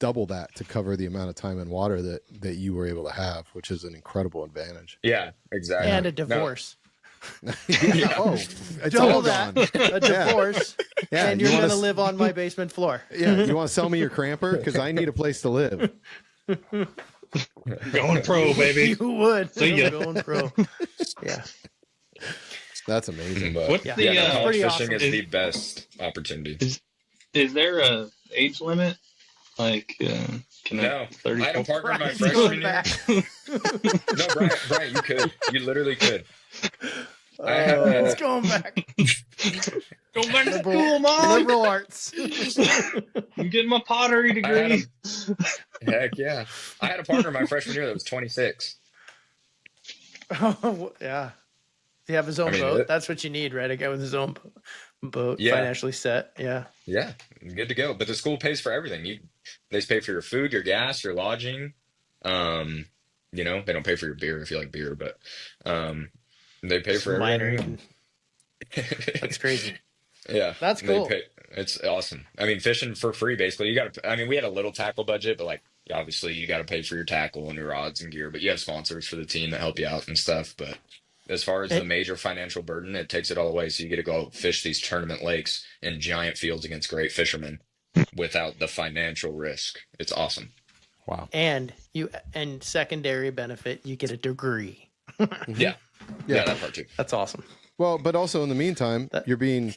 double that to cover the amount of time in water that you were able to have, which is an incredible advantage. Yeah, exactly. And a divorce. Yeah. Oh, it's Double all that. gone. A divorce. Yeah. And you're going to live on my basement floor. Yeah. You want to sell me your cramper? Because I need a place to live. Going pro, baby. You would. See ya. Going pro. Yeah. That's amazing. But What's Yeah. the yeah, no, college pretty fishing awesome. is the best opportunity. Is there a age limit? Like, can No, I had a partner my Brian's freshman going year. back. No, Brian, you could. You literally could. I had It's going back. Go back to school, Mom. Liberal arts. I'm getting my pottery degree. Heck yeah. I had a partner my freshman year that was 26. Oh, yeah. He have his own I mean, boat. That's what you need, right? A guy with his own boat, Yeah. financially set. Yeah. Yeah, good to go. But the school pays for everything. They pay for your food, your gas, your lodging. You know, they don't pay for your beer if you like beer, but they pay It's for minor. everything. That's crazy. Yeah, That's they cool. it's awesome. I mean, fishing for free, basically. I mean, we had a little tackle budget, but like, obviously, you got to pay for your tackle and your rods and gear. But you have sponsors for the team that help you out and stuff. But as far as the major financial burden, it takes it all away. So you get to go fish these tournament lakes in giant fields against great fishermen without the financial risk. It's awesome. Wow. And secondary benefit, you get a degree. Yeah, that part too. That's awesome. Well, but also in the meantime, you're being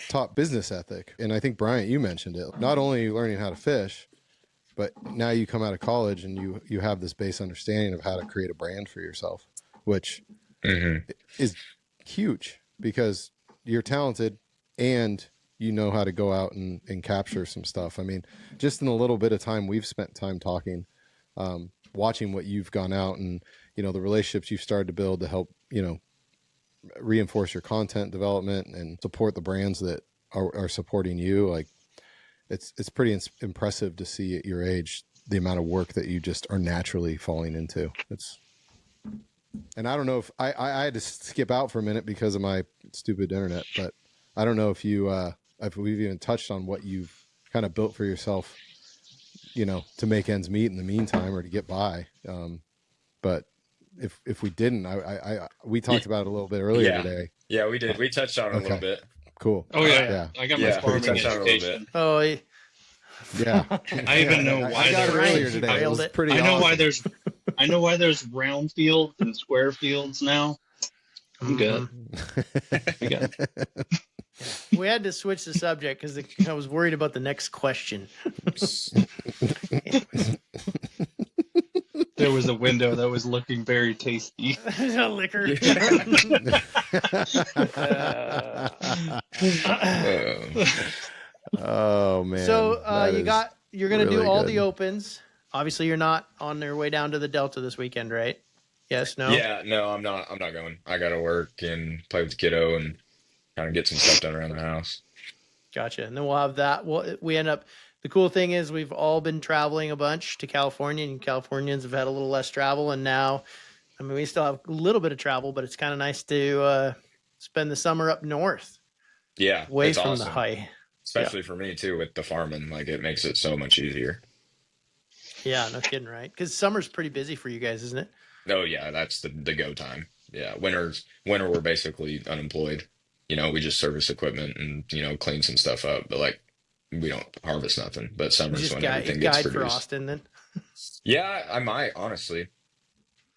taught business ethic. And I think, Bryant, you mentioned it. Not only are you learning how to fish, but now you come out of college and you have this base understanding of how to create a brand for yourself, which is huge because you're talented and you know how to go out and capture some stuff. I mean, just in a little bit of time we've spent time talking, watching what you've gone out and, you know, the relationships you've started to build to help, you know, reinforce your content development and support the brands that are supporting you. Like it's pretty impressive to see at your age, the amount of work that you just are naturally falling into. And I don't know if I had to skip out for a minute because of my stupid internet, but I don't know if if we've even touched on what you've kind of built for yourself, you know, to make ends meet in the meantime or to get by. But if we didn't, we talked about it a little bit earlier today. Yeah, we did. We touched on it a little bit. Cool. Oh yeah. I got my we farming touched on it a little education. bit. Oh, Yeah. I even know why I got it earlier today. It was pretty I know awesome. I know why there's round fields and square fields now. I'm good. We got we had to switch the subject because I was worried about the next question. There was a window that was looking very tasty. Liquor. Oh man. So you're gonna really do all good. the opens. Obviously, you're not on their way down to the Delta this weekend, right? Yes, no. Yeah, no, I'm not going. I gotta work and play with the kiddo and kind of get some stuff done around the house. Gotcha. And then we'll have that. We end up. The cool thing is we've all been traveling a bunch to California, and Californians have had a little less travel. And now, I mean, we still have a little bit of travel, but it's kind of nice to spend the summer up north. Yeah, away it's from awesome. the high. Especially for me too with the farming, like it makes it so much easier. Yeah, no kidding, right? Because summer's pretty busy for you guys, isn't it? Oh yeah, that's the go time. Yeah, winter we're basically unemployed. You know, we just service equipment and, you know, clean some stuff up, but like we don't harvest nothing. But You summer's just when everything gets guide for produced. Austin then. Yeah, I might honestly.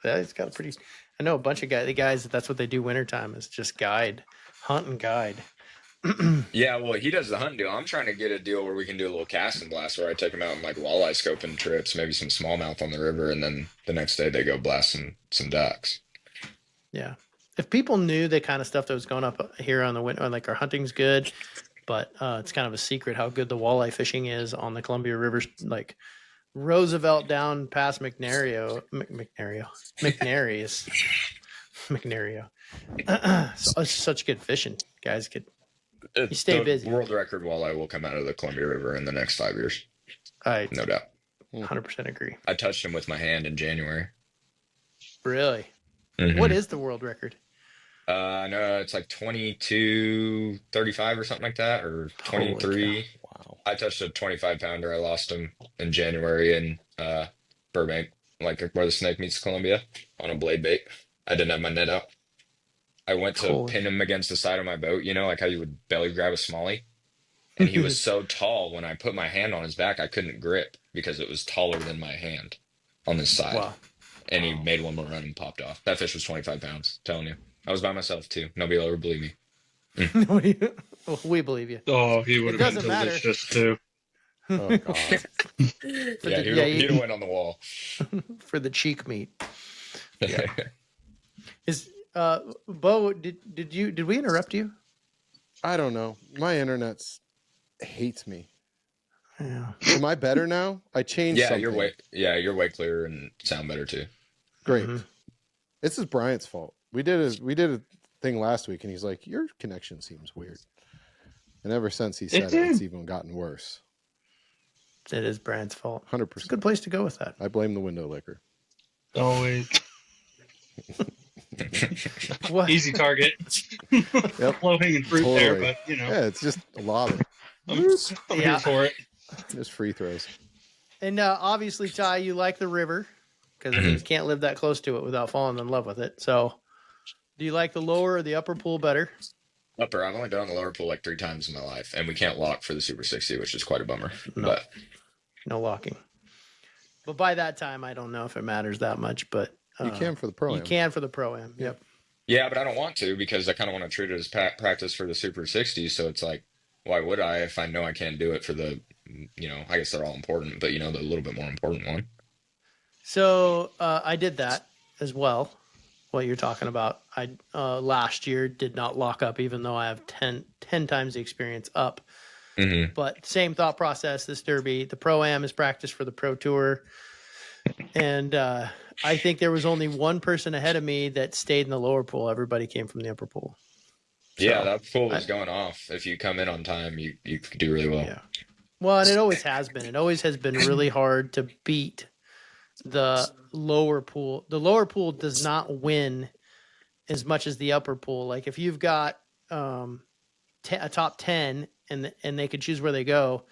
Yeah, it's got a pretty. I know a bunch of guys. That's what they do wintertime is just guide, hunt and guide. Yeah, well, he does the hunt deal. I'm trying to get a deal where we can do a little cast and blast where I take them out on like walleye scoping trips, maybe some smallmouth on the river, and then the next day they go blast some ducks. Yeah. If people knew the kind of stuff that was going up here on the winter, like our hunting's good, but it's kind of a secret how good the walleye fishing is on the Columbia River, like Roosevelt down past McNario. So, it's such good fishing. Guys could. You stay busy. World record walleye will come out of the Columbia River in the next 5 years. I No doubt. 100% agree. I touched him with my hand in January. Really? Mhm. What is the world record? No, it's like 22:35 or something like that, or Holy 23. cow. I touched a 25 pounder. I lost him in January in Burbank, like where the snake meets Columbia, on a blade bait. I didn't have my net out. I went to Holy. pin him against the side of my boat, like how you would belly grab a smallie. And he was so tall, when I put my hand on his back, I couldn't grip because it was taller than my hand on this side. Wow. And he made one more run and popped off. That fish was 25 pounds, telling you. I was by myself too. Nobody will ever believe me. We believe you. Oh, he would It have been doesn't matter. delicious too. Oh God. Yeah, he'd have went on the wall. For the cheek meat. Yeah. Is Bo, did we interrupt you? I don't know. My internet hates me. Yeah. Am I better now? I changed Yeah, something. you're way clearer and sound better too. Great. Mhm. This is Bryant's fault. We did a thing last week, and he's like, "Your connection seems weird." And ever since he said it, it's even gotten worse. It is Brand's fault. 100%. It's a good place to go with that. I blame the window liquor. Always. What? Easy target. Yep. Low hanging fruit there, but Yeah, it's just a lot of I'm Yeah. here for it. just free throws. And obviously, Ty, you like the river because I mean, you can't live that close to it without falling in love with it. So, do you like the lower or the upper pool better? Upper, I've only been on the lower pool like 3 times in my life, and we can't lock for the Super 60, which is quite a bummer. No. But No locking. But by that time, I don't know if it matters that much. But You can for the pro. You can for the pro-am. Yep. yeah, but I don't want to because I kind of want to treat it as practice for the Super 60. So it's like, why would I if I know I can't do it for the, I guess they're all important, but the little bit more important one. So I did that as well. What you're talking about. I last year did not lock up, even though I have 10 times the experience up. Mm-hmm. But same thought process. This derby, the pro-am is practice for the pro tour. And I think there was only one person ahead of me that stayed in the lower pool. Everybody came from the upper pool. Yeah, So, that pool was going off. If you come in on time, you could do really well. Yeah. Well, and it always has been. It always has been really hard to beat the lower pool. The lower pool does not win as much as the upper pool. Like if you've got a top 10 and they could choose where they go,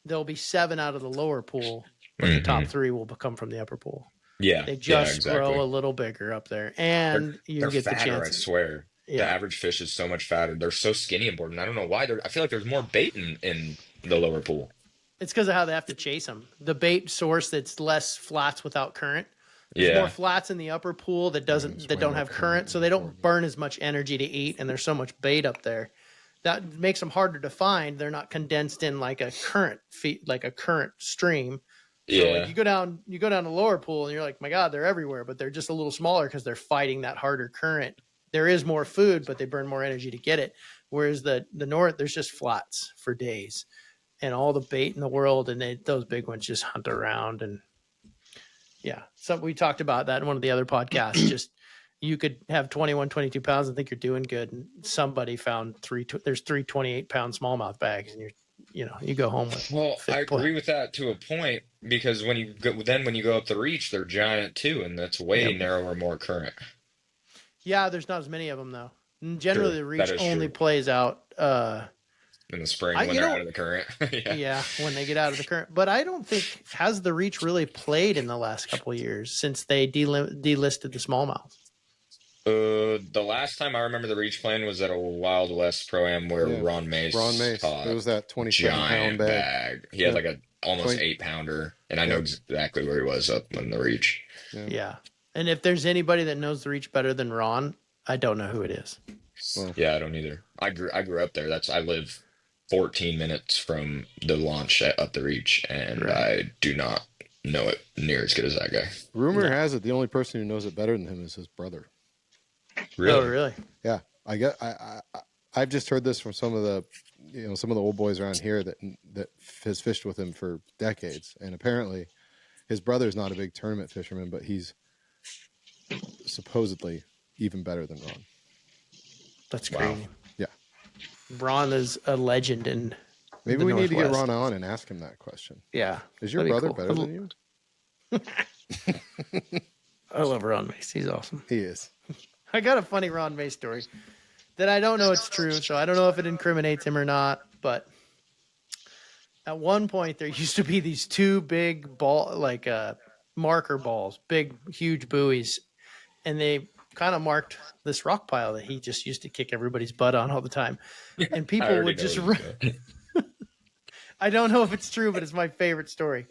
there'll be 7 out of the lower pool, but the top 3 will come from the upper pool. Yeah, they just exactly. grow a little bigger up there, and they're get fatter, the chance. I swear. Yeah. The average fish is so much fatter. They're so skinny and bored, and I don't know why. I feel like there's more bait in the lower pool. It's because of how they have to chase them. The bait source that's less flats without current. There's more flats in the upper pool that don't have current, so they don't burn as much energy to eat, and there's so much bait up there. That makes them harder to find. They're not condensed in like a current stream. So like you go down the lower pool and you're like, my God, they're everywhere, but they're just a little smaller because they're fighting that harder current. There is more food, but they burn more energy to get it. Whereas the north, there's just flats for days and all the bait in the world. And those big ones just hunt around. And yeah, so we talked about that in one of the other podcasts. Just you could have 21, 22 pounds and think you're doing good. And somebody found there's 3 28-pound smallmouth bags and you go home with. Well, I agree with that to a point because when you go up the reach, they're giant too, and that's way narrower, more current. Yeah, there's not as many of them though. And generally, the reach only plays out in the spring when they're out of the current. Yeah, when they get out of the current. But I don't think has the reach really played in the last couple of years since they delisted the smallmouth. The last time I remember the reach playing was at a Wild West Pro-Am where Ron Mace caught it was that 27-pound bag. He had like a almost 8-pounder, and I know exactly where he was up on the reach. Yeah. And if there's anybody that knows the reach better than Ron, I don't know who it is. Well, yeah, I don't either. I grew up there. I live 14 minutes from the launch up the reach, and I do not know it near as good as that guy. Rumor has it the only person who knows it better than him is his brother. Really? Oh, really? Yeah, I've just heard this from some of the old boys around here that has fished with him for decades, and apparently his brother's not a big tournament fisherman, but he's supposedly even better than Ron. That's crazy. Yeah, Ron is a legend in. Maybe we need to get Ron on and ask him that question. Yeah, is your brother better than you? I love Ron Mace. He's awesome. He is. I got a funny Ron Mace story that I don't know it's true, so I don't know if it incriminates him or not. But at one point there used to be these two big marker balls, big, huge buoys, and they kind of marked this rock pile that he just used to kick everybody's butt on all the time. And I people already would know just what you're saying. I don't know if it's true, but it's my favorite story.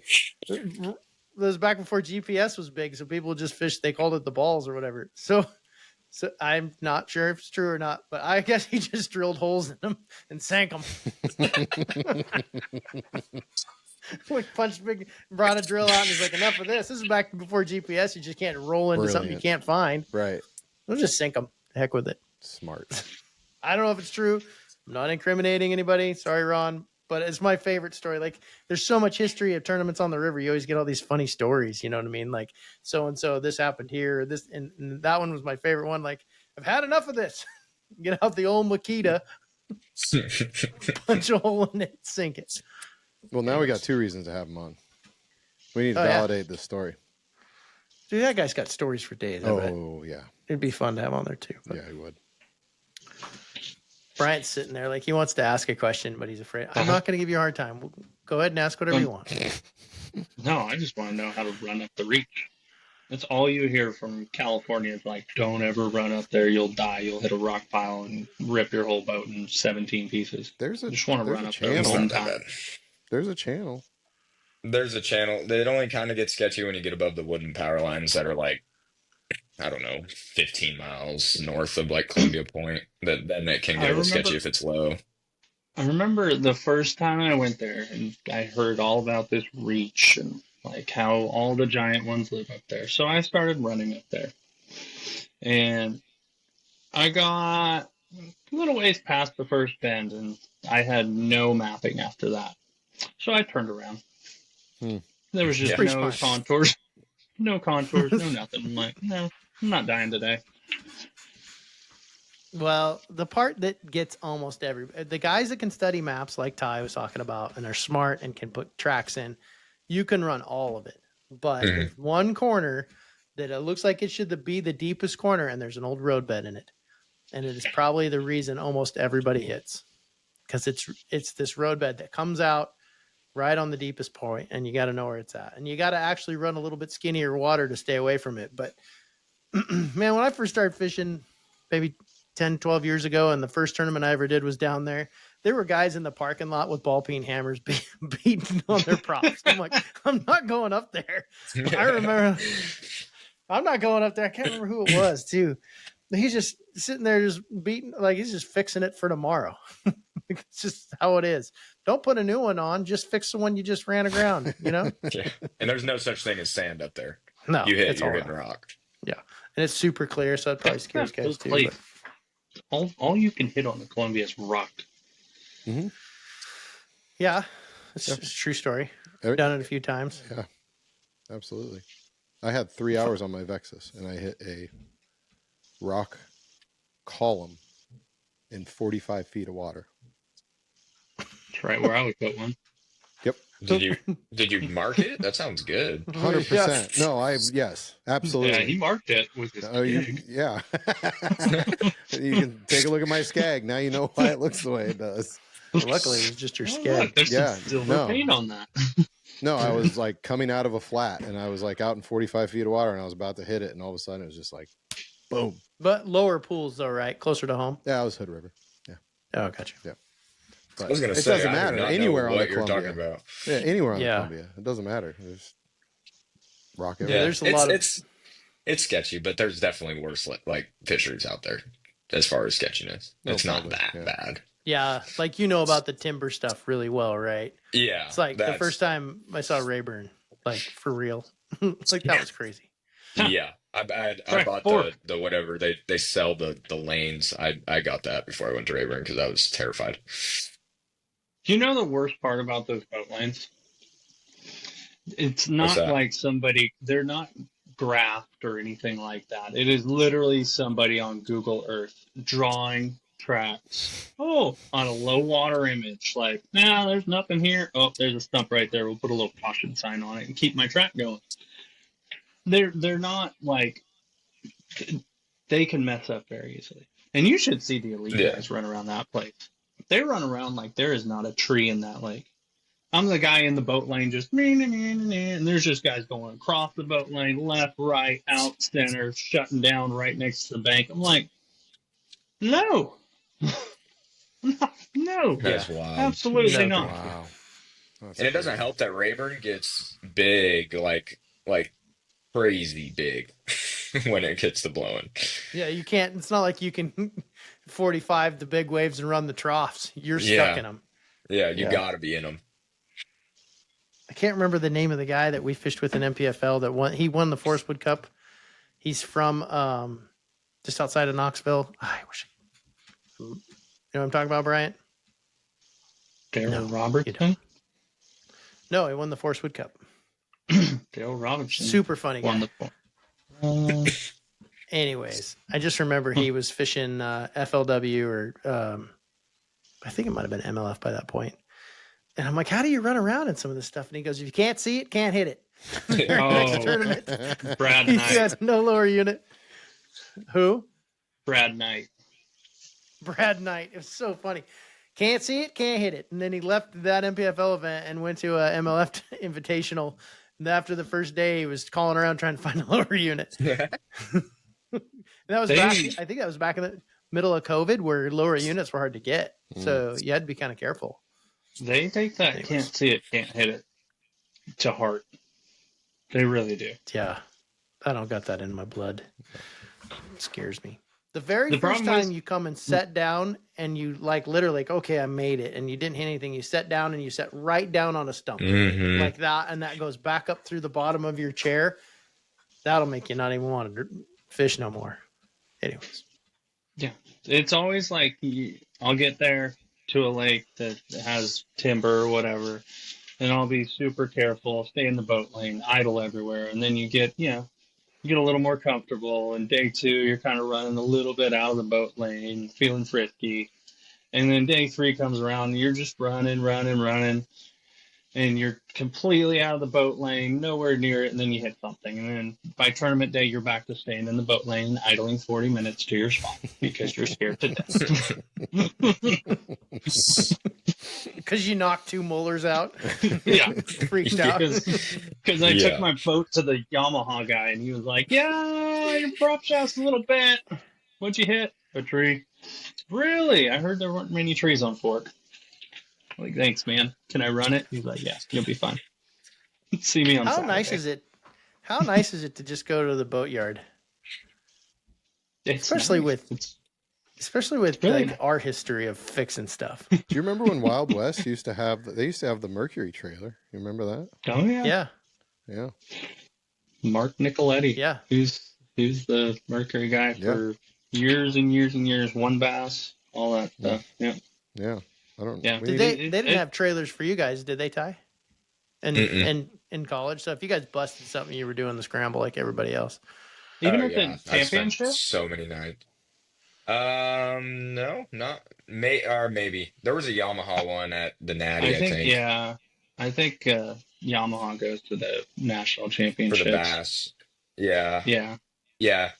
It was back before GPS was big, so people just fished. They called it the balls or whatever. So I'm not sure if it's true or not, but I guess he just drilled holes in them and sank them. Like brought a drill out, and he's like, "Enough of this. This is back before GPS. You just can't roll into something you can't find. Right. We'll just sink them. The heck with it." Smart. I don't know if it's true. I'm not incriminating anybody. Sorry, Ron. But it's my favorite story. Like, there's so much history of tournaments on the river. You always get all these funny stories. You know what I mean? Like, so and so, this happened here. This and that one was my favorite one. Like, I've had enough of this. Get out the old Makita, punch a hole in it, sink it. Well, now we got 2 reasons to have him on. We need to validate this story. Dude, that guy's got stories for days. I bet. Yeah. It'd be fun to have on there too. Yeah, he would. Bryant's sitting there like he wants to ask a question, but he's afraid. I'm not going to give you a hard time. Go ahead and ask whatever you want. No, I just want to know how to run up the reach. That's all you hear from California is like, don't ever run up there. You'll die. You'll hit a rock pile and rip your whole boat in 17 pieces. I just want to run up there one time. There's a channel. There's a channel. It only kind of gets sketchy when you get above the wooden power lines that are like, I don't know, 15 miles north of like Columbia Point. Then it can get a little sketchy if it's low. I remember the first time I went there and I heard all about this reach and like how all the giant ones live up there. So I started running up there. And I got a little ways past the first bend and I had no mapping after that. So I turned around. There was just no contours. No contours, no nothing. I'm like, no, I'm not dying today. Well, the part that gets almost the guys that can study maps like Ty was talking about and are smart and can put tracks in, you can run all of it. But there's one corner that it looks like it should be the deepest corner and there's an old roadbed in it. And it is probably the reason almost everybody hits. Because it's this roadbed that comes out right on the deepest point, and you got to know where it's at. And you got to actually run a little bit skinnier water to stay away from it. But, man, when I first started fishing, maybe 10, 12 years ago, and the first tournament I ever did was down there, there were guys in the parking lot with ball peen hammers beating on their props. I'm like, I'm not going up there. I remember, I'm not going up there. I can't remember who it was, too. He's just sitting there just beating, like he's just fixing it for tomorrow. It's just how it is. Don't put a new one on. Just fix the one you just ran aground, you know? Yeah. And there's no such thing as sand up there. No. You're hitting rock. Yeah. And it's super clear, so it probably scares guys too. But... All you can hit on the Columbia is rock. Mm-hmm. Yeah. It's a true story. I've done it a few times. Yeah. Absolutely. I had 3 hours on my Vexus, and I hit a rock column in 45 feet of water. That's right where I would put one. Yep. Did you mark it? That sounds good. 100%. No, yes, absolutely. Yeah, he marked it with his skag. Yeah. You can take a look at my skag. Now you know why it looks the way it does. Well, luckily, it was just your skag. There's some silver paint on that. No, I was like coming out of a flat, and I was like out in 45 feet of water, and I was about to hit it, and all of a sudden it was just like, boom. But lower pools, though, right? Closer to home? Yeah, I was Hood River. Yeah. Oh, gotcha. Yeah. But I was going to say, it doesn't matter. Anywhere on the you're Columbia. talking about. Yeah, anywhere on the Columbia. It doesn't matter. There's rock everywhere. Yeah, there's a lot of... It's sketchy, but there's definitely worse like fisheries out there as far as sketchiness. It's not that bad. Yeah, like you know about the timber stuff really well, right? Yeah. It's like the first time I saw Rayburn, like for real. Like that was crazy. Yeah. I bought the whatever they sell the lanes. I got that before I went to Rayburn because I was terrified. Do you know the worst part about those boat lanes? It's not like they're not graphed or anything like that. It is literally somebody on Google Earth drawing tracks. Oh, on a low water image. Like, there's nothing here. Oh, there's a stump right there. We'll put a little caution sign on it and keep my track going. They're not like, they can mess up very easily. And you should see the elite guys run around that place. They run around like there is not a tree in that lake. I'm the guy in the boat lane just and there's just guys going across the boat lane, left, right, out, center, shutting down right next to the bank. I'm like, no, no, That's Yeah. wild. absolutely No, not. thank you. Wow. That's And it doesn't crazy. help that Rayburn gets big, like crazy big when it gets to blowing. Yeah, you can't. It's not like you can 45 the big waves and run the troughs. You're stuck Yeah, in them. yeah, you Yeah. gotta be in them. I can't remember the name of the guy that we fished with in MPFL that won. He won the Forestwood Cup. He's from just outside of Knoxville. I wish. You know what I'm talking about, Bryant? Daryl No, you Robertson. don't. No, he won the Forestwood Cup. Daryl Robertson Super funny won guy. the. Anyways, I just remember he was fishing FLW or I think it might have been MLF by that point. And I'm like, how do you run around in some of this stuff? And he goes, if you can't see it, can't hit it. Next Oh, tournament, Brad he Knight. had no lower unit. Who? Brad Knight. Brad Knight. It was so funny. Can't see it, can't hit it. And then he left that MPFL event and went to a MLF invitational. And after the first day, he was calling around trying to find a lower unit. And that was back, I think that was back in the middle of COVID where lower units were hard to get. So you had to be kind of careful. They take that Anyways. can't see it, can't hit it to heart. They really do. Yeah. I don't got that in my blood. It scares me. The very first problem time is- you come and set down and you like literally like, okay, I made it, and you didn't hit anything, you set down and you set right down on a stump Mhm. like that, and that goes back up through the bottom of your chair. That'll make you not even want to fish no more. Anyways. Yeah. It's always like I'll get there to a lake that has timber or whatever, and I'll be super careful, stay in the boat lane, idle everywhere, and then you get a little more comfortable. And day 2, you're kind of running a little bit out of the boat lane, feeling frisky. And then day 3 comes around, and you're just running, and you're completely out of the boat lane, nowhere near it, and then you hit something. And then by tournament day, you're back to staying in the boat lane, idling 40 minutes to your spot because you're scared to death. Because you knocked 2 molars out. Yeah. Freaked out. Because I took my boat to the Yamaha guy, and he was like, yeah, your prop shaft's a little bent. What'd you hit? A tree. Really? I heard there weren't many trees on Fork. I'm like, thanks, man. Can I run it? He's like, yeah, you'll be fine. See me on How Saturday. nice is it? How nice is it to just go to the boatyard? It's Especially nice. with really like nice. our history of fixing stuff. Do you remember when Wild West used to have the Mercury trailer? You remember that? Oh yeah. Yeah. Yeah. Mark Nicoletti. Yeah. Who's the Mercury guy for years and years and years. One bass, all that stuff. Yeah. Yeah. I don't. Yeah. Did they didn't have trailers for you guys, did they, Ty? And in college. So if you guys busted something, you were doing the scramble like everybody else. Even Oh, at yeah. the I've spent championship? so many nights. No, not maybe there was a Yamaha one at the Natty, I think, yeah. I think Yamaha goes to the national for championships. the bass. Yeah, Yeah. yeah,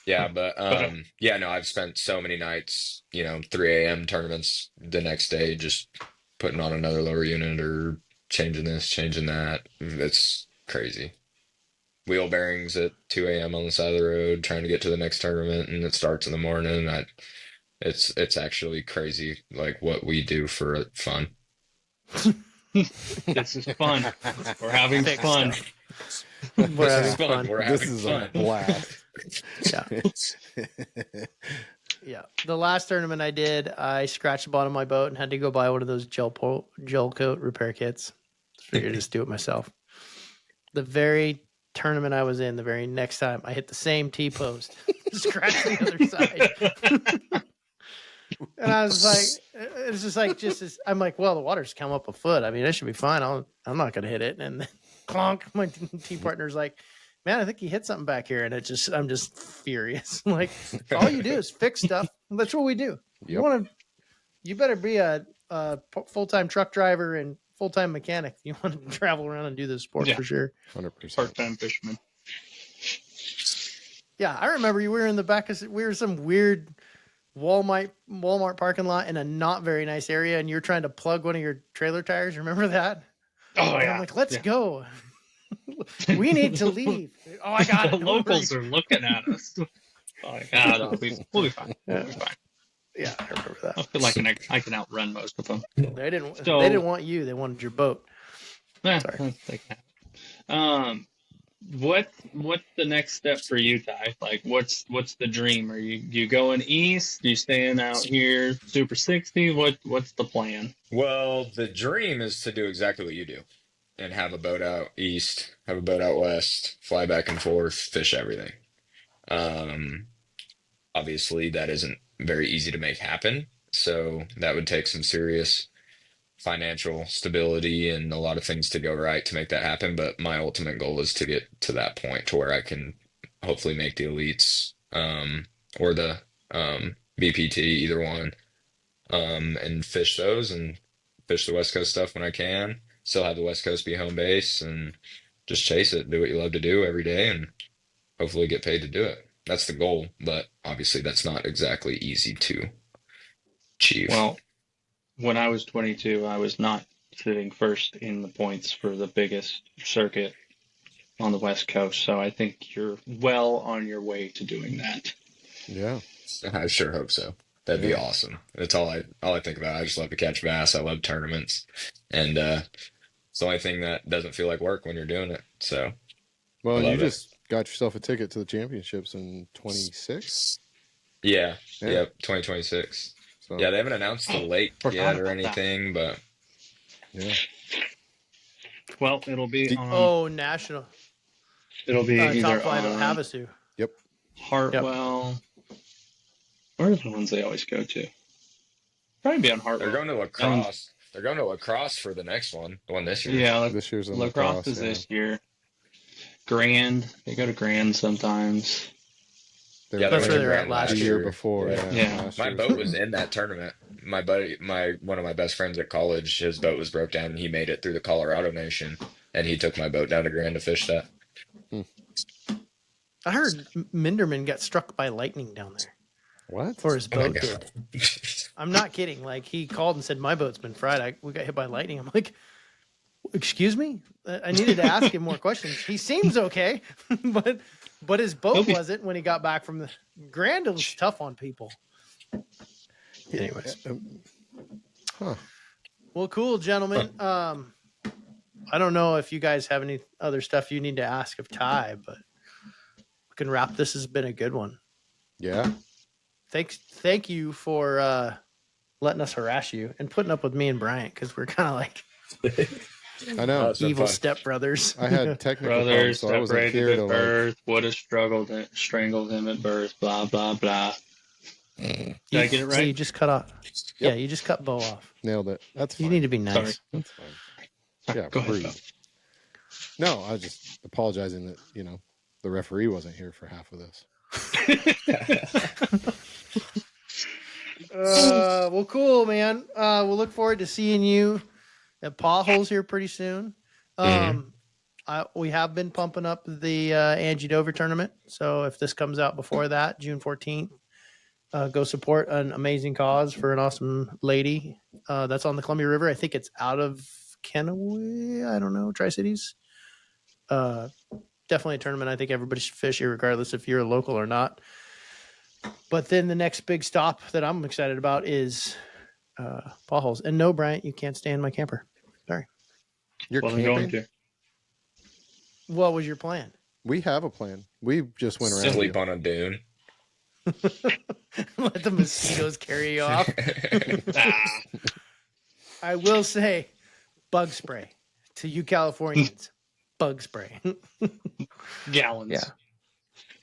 yeah. But But yeah, no, I've spent so many nights, 3 a.m. tournaments the next day, just putting on another lower unit or changing this, changing that. It's crazy. Wheel bearings at 2 a.m. on the side of the road, trying to get to the next tournament, and it starts in the morning. It's actually crazy, like what we do for fun. this is fun. We're having Fix fun. We're This having is fun. fun. We're This having is fun. a blast. Yeah. Yeah. The last tournament I did, I scratched the bottom of my boat and had to go buy one of those gel coat repair kits. Figured just do it myself. The very tournament I was in, the very next time, I hit the same T-post, scratched the other side. And I was like, it's just like, I'm like, well, the water's come up a foot. I mean, it should be fine. I'm not going to hit it. And then clonk, my team partner's like, man, I think you hit something back here. And I'm just furious. Like, all you do is fix stuff. That's what we do. Yep. You better be a full-time truck driver and full-time mechanic. You want to travel around and do this sport for sure. 100%. Part-time fisherman. Yeah, I remember we were in the back of some weird Walmart parking lot in a not very nice area, and you're trying to plug one of your trailer tires. Remember that? Oh And yeah. I'm like, let's Yeah. go. We need to leave. Oh, I got The it. locals are looking at us. Like, no, we'll be fine. We'll be fine. Yeah, I remember that. I feel like I can outrun most of them. They didn't want you. They wanted your boat. Sorry. They can have it. What's the next step for you, Ty? Like, what's the dream? Are you going east? You staying out here, Super 60? What's the plan? Well, the dream is to do exactly what you do and have a boat out east, have a boat out west, fly back and forth, fish everything. Um, Obviously, that isn't very easy to make happen. So that would take some serious financial stability and a lot of things to go right to make that happen. But my ultimate goal is to get to that point to where I can hopefully make the elites or the BPT, either one, and fish those and fish the West Coast stuff when I can. Still have the West Coast be home base and just chase it, do what you love to do every day, and hopefully get paid to do it. That's the goal, but obviously that's not exactly easy to achieve. Well, when I was 22, I was not sitting first in the points for the biggest circuit on the West Coast. So I think you're well on your way to doing that. Yeah. I sure hope so. That'd be awesome. That's all I think about. I just love to catch bass. I love tournaments, and it's the only thing that doesn't feel like work when you're doing it. So, well, you it. just got yourself a ticket to the championships in 26. Yeah. Yep. 2026. So, yeah, they haven't announced the lake yet or anything, but yeah. Well, it'll be on. National. It'll be either Top Flight on Havasu. Yep. Hartwell. Where are the ones they always go to? Probably be on Hartwell. They're going to lacrosse. They're going to lacrosse for the next one, the one this year. Yeah, this year's lacrosse is this year. Grand, they go to Grand sometimes. That's where they were at last year before. Yeah. My boat was in that tournament. My buddy, one of my best friends at college, his boat was broke down and he made it through the Colorado Nation, and he took my boat down to Grand to fish that. I heard Minderman got struck by lightning down there. What? Or his boat did. I'm not kidding. Like, he called and said, my boat's been fried. We got hit by lightning. I'm like, excuse me? I needed to ask him more questions. He seems okay, but his boat wasn't when he got back from the Grand. It was tough on people. Anyways. Well, cool, gentlemen. I don't know if you guys have any other stuff you need to ask of Ty, but we can wrap. This has been a good one. Yeah. Thank you for letting us harass you and putting up with me and Bryant, because we're kind of like I know evil stepbrothers. I had technical brothers problems, so I wasn't separated here at to birth. Would have strangled him at birth. Blah blah blah. Did I get it right? So you just cut off. Yep. Yeah, you just cut Bo off. Nailed it. That's fine. You need to be nice. Sorry. That's fine. Sorry, Yeah, go breathe. ahead. No, I was just apologizing that the referee wasn't here for half of this. Well, cool, man. We'll look forward to seeing you at Potholes here pretty soon. We have been pumping up the Angie Dover tournament. So if this comes out before that, June 14th, go support an amazing cause for an awesome lady. That's on the Columbia River. I think it's out of Kenaway. I don't know, Tri-Cities. Definitely a tournament I think everybody should fish, regardless if you're a local or not. But then the next big stop that I'm excited about is Potholes. And no, Bryant, you can't stay in my camper. Sorry. You're Wasn't camping? going to. What was your plan? We have a plan. We just went around. Sleep on a dune. Let the mosquitoes carry you off. Ah, I will say, bug spray to you Californians. Bug spray. gallons. Yeah.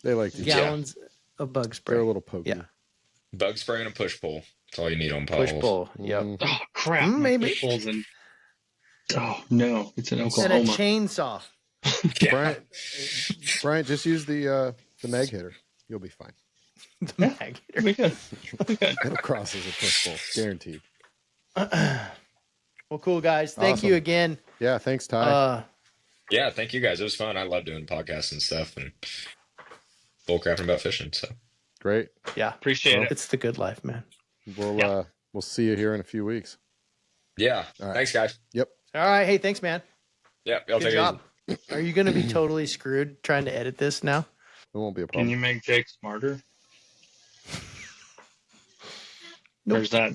They like to Gallons of bug spray. They're a little pokey. Yeah. Bug spray and a push pull. That's all you need on Push potholes. pull. Yep. Oh crap! Maybe. In. Oh no, it's in Oklahoma. And a chainsaw. Yeah. Brian, just use the mag hitter. You'll be fine. The mag hitter. We good. We good. It'll cross as a push pull, guaranteed. Well, cool, guys. Thank Awesome. you again. Yeah, thanks, Ty. Yeah, thank you guys. It was fun. I love doing podcasts and stuff and bull crapping about fishing. So Great. Yeah. Appreciate it. It's the good life, man. We'll see you here in a few weeks. Yeah. All right. Thanks, guys. Yep. All right. Hey, thanks, man. Yeah. Y'all Good take job. it easy. Are you going to be totally screwed trying to edit this now? It won't be a Can problem. you make Jake smarter? Nope. Or is that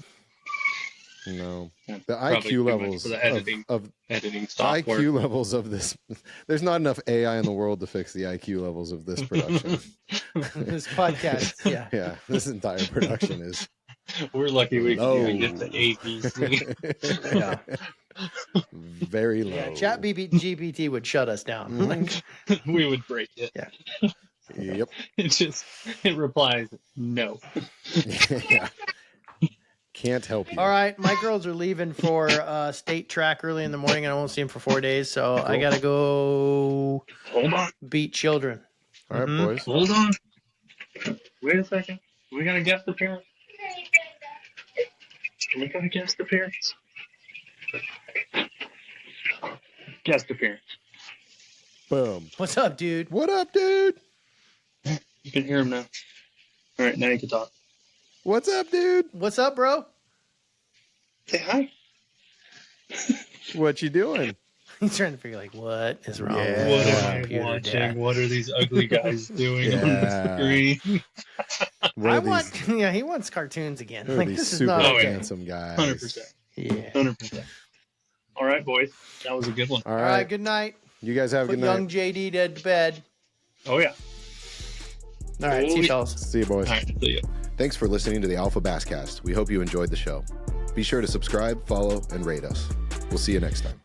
No. that's The probably IQ too much levels for the editing of editing the software? IQ levels of this. There's not enough AI in the world to fix the IQ levels of this production. This podcast. Yeah. Yeah, this entire production is We're lucky we can low. even get to ABC. Yeah. Very low. Yeah. Chat GPT would shut us down. Mhm. We would break it. Yeah. Yep. It replies no. Yeah. Can't help you. All right. My girls are leaving for state track early in the morning, and I won't see them for 4 days. So I Cool. got to go Hold on. beat children. All right, Mhm. boys. Hold on. Wait a second. We got to guess the parents. We got to guess the parents. Guess the parents. Boom. What's up, dude? What up, dude? You can hear him now. All right, now you can talk. What's up, dude? What's up, bro? Say hi. What you doing? He's trying to figure like what is wrong Yeah. with What the am I computer, watching? Dad? What are these ugly guys doing on the Yeah. screen? What I are want, these, yeah, he wants cartoons again. who are Like these this is super not Oh, okay. yeah. handsome guys? 100%. Yeah. 100%. All right, boys. That was a good one. All All right. right. Good night. You guys have a Put good young night. JD to bed. Oh, yeah. All right. See you, fellas. See you, boys. All right, see you. Thanks for listening to the Alpha BassCast. We hope you enjoyed the show. Be sure to subscribe, follow, and rate us. We'll see you next time.